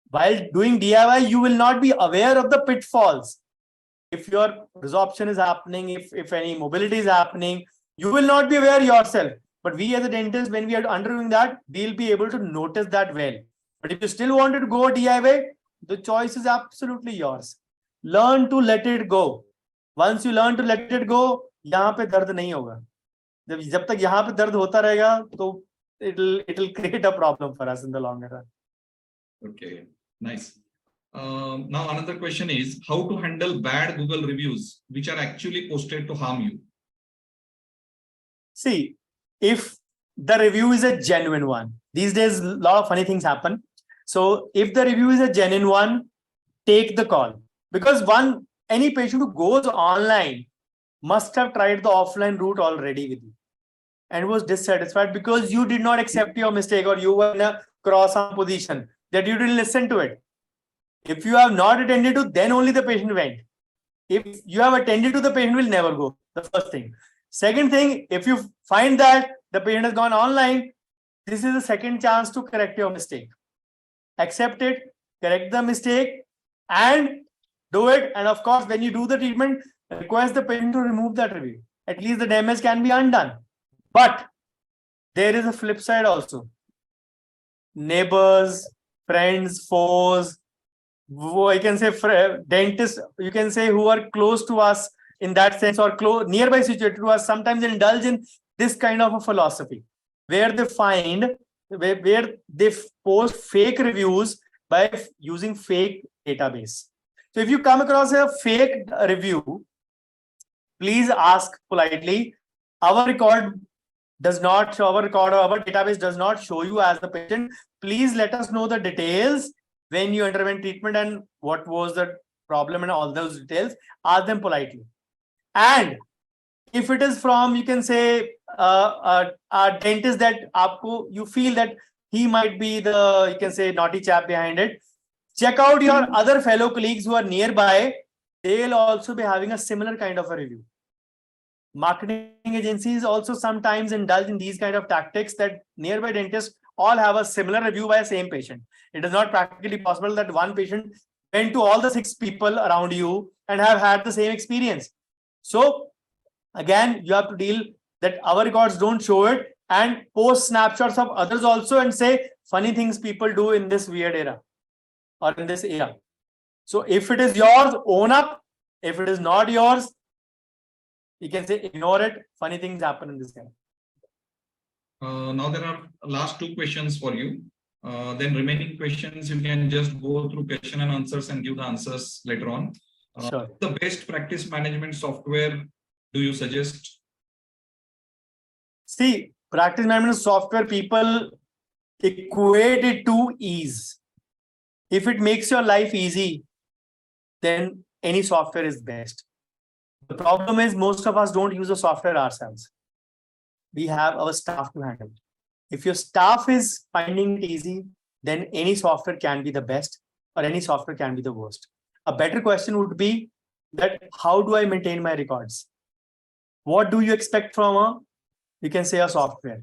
While doing DIY, you will not be aware of the pitfalls. If your resorption is happening, if any mobility is happening, you will not be aware yourself. But we as a dentist, when we are undergoing that, we'll be able to notice that well. But if you still wanted to go DIY, the choice is absolutely yours. Learn to let it go. Once you learn to let it go, यहाँ पे दर्द नहीं होगा. जब तक यहाँ पे दर्द होता रहेगा, तो it'll create a problem for us in the longer run. Okay, nice. Now another question is how to handle bad Google reviews which are actually posted to harm you. See, if the review is a genuine one, these days a lot of funny things happen. So if the review is a genuine one, take the call, because any patient who goes online must have tried the offline route already with you and was dissatisfied because you did not accept your mistake, or you were in a cross-arm position that you didn't listen to it. If you have not attended to, then only the patient went. If you have attended to, the patient will never go. The first thing. Second thing, if you find that the patient has gone online, this is a second chance to correct your mistake. Accept it, correct the mistake, and do it. And of course, when you do the treatment, request the patient to remove that review. At least the damage can be undone. But there is a flip side also. Neighbors, friends, foes, I can say dentists, you can say, who are close to us in that sense, or nearby situated to us, sometimes indulge in this kind of a philosophy where they find where they post fake reviews by using fake database. So if you come across a fake review, please ask politely. Our record does not show, our record or our database does not show you as the patient. Please let us know the details when you underwent treatment and what was the problem and all those details. Ask them politely. And if it is from, you can say, a dentist that you feel that he might be the, you can say, naughty chap behind it, check out your other fellow colleagues who are nearby. They'll also be having a similar kind of a review. Marketing agencies also sometimes indulge in these kind of tactics that nearby dentists all have a similar review by a same patient. It is not practically possible that one patient went to all the 6 people around you and have had the same experience. So again, you have to deal that our records don't show it, and post snapshots of others also and say funny things people do in this weird era or in this era. So if it is yours, own up. If it is not yours, you can say ignore it. Funny things happen in this era. Now there are last 2 questions for you. Then remaining questions, you can just go through question and answers and give the answers later on. Sure. The best practice management software do you suggest? See, practice management software, people equate it to ease. If it makes your life easy, then any software is best. The problem is most of us don't use the software ourselves. We have our staff to handle it. If your staff is finding it easy, then any software can be the best or any software can be the worst. A better question would be that how do I maintain my records? What do you expect from you can say a software?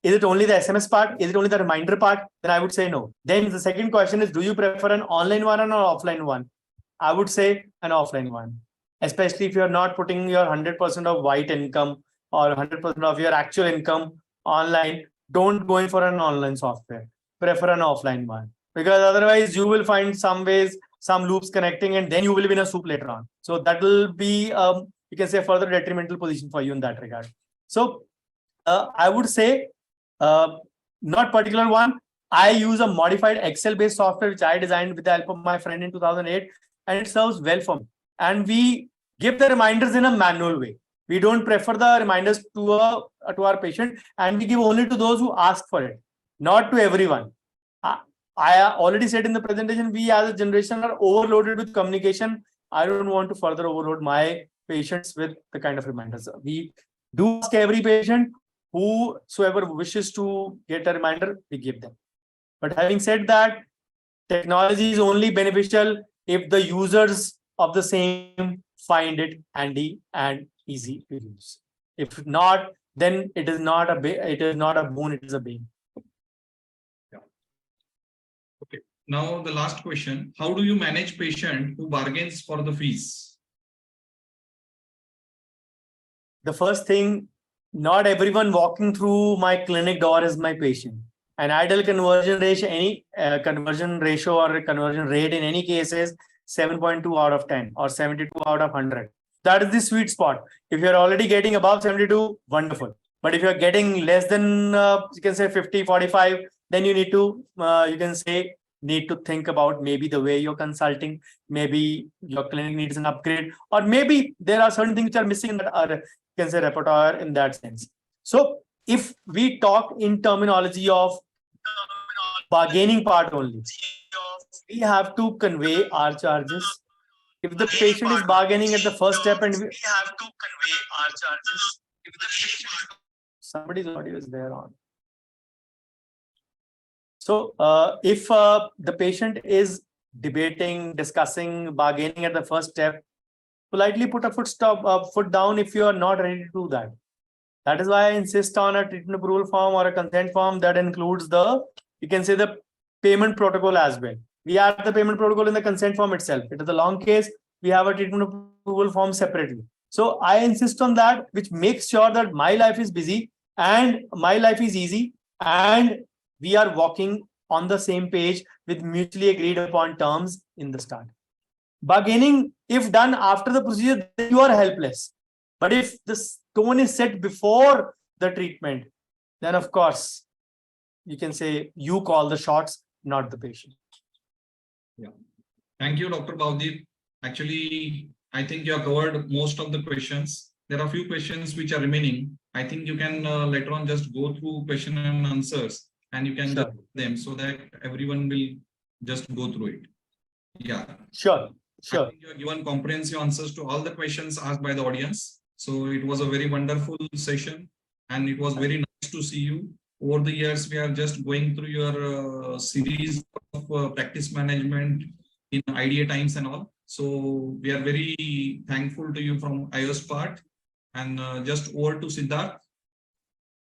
Is it only the SMS part? Is it only the reminder part? Then I would say no. Then the second question is, do you prefer an online one or an offline one? I would say an offline one, especially if you're not putting your 100% of white income or 100% of your actual income online. Don't go in for an online software. Prefer an offline one, because otherwise you will find some ways, some loops connecting, and then you will be in a soup later on. So that will be, you can say, a further detrimental position for you in that regard. So I would say, not particular one. I use a modified Excel-based software which I designed with the help of my friend in 2008, and it serves well for me. And we give the reminders in a manual way. We don't prefer the reminders to our patient, and we give only to those who ask for it, not to everyone. I already said in the presentation, we as a generation are overloaded with communication. I don't want to further overload my patients with the kind of reminders. We do ask every patient, whosoever wishes to get a reminder, we give them. But having said that, technology is only beneficial if the users of the same find it handy and easy to use. If not, then it is not a boon, it is a bane. Yeah. Okay. Now the last question: how do you manage patient who bargains for the fees? The first thing, not everyone walking through my clinic door is my patient. An ideal conversion ratio, any conversion ratio or conversion rate in any case is 7.2 out of 10 or 72 out of 100. That is the sweet spot. If you're already getting above 72, wonderful. But if you're getting less than, you can say 50, 45, then you need to, need to think about maybe the way you're consulting, maybe your clinic needs an upgrade, or maybe there are certain things which are missing in that you can say repertoire in that sense. So if we talk in terminology of bargaining part only, we have to convey our charges. If the patient is bargaining at the first step, and we have to convey our charges. If the somebody's audio is there on. So if the patient is debating, discussing, bargaining at the first step, politely put a foot down if you are not ready to do that. That is why I insist on a treatment approval form or a consent form that includes the, you can say, the payment protocol as well. We have the payment protocol in the consent form itself. It is a long case. We have a treatment approval form separately. So I insist on that, which makes sure that my life is busy and my life is easy, and we are walking on the same page with mutually agreed upon terms in the start. Bargaining, if done after the procedure, then you are helpless. But if the tone is set before the treatment, then of course, you can say you call the shots, not the patient. Thank you, Dr. Bhavdeep. Actually, I think you have covered most of the questions. There are a few questions which are remaining. I think you can later on just go through question and answers, and you can Sure. just them so that everyone will just go through it. Yeah. Sure, I sure. think you have given comprehensive answers to all the questions asked by the audience. So it was a very wonderful session, and it was very nice to see you. Over the years, we are just going through your series of practice management in IDA times and all. So we are very thankful to you from iOS part. And just over to Siddharth.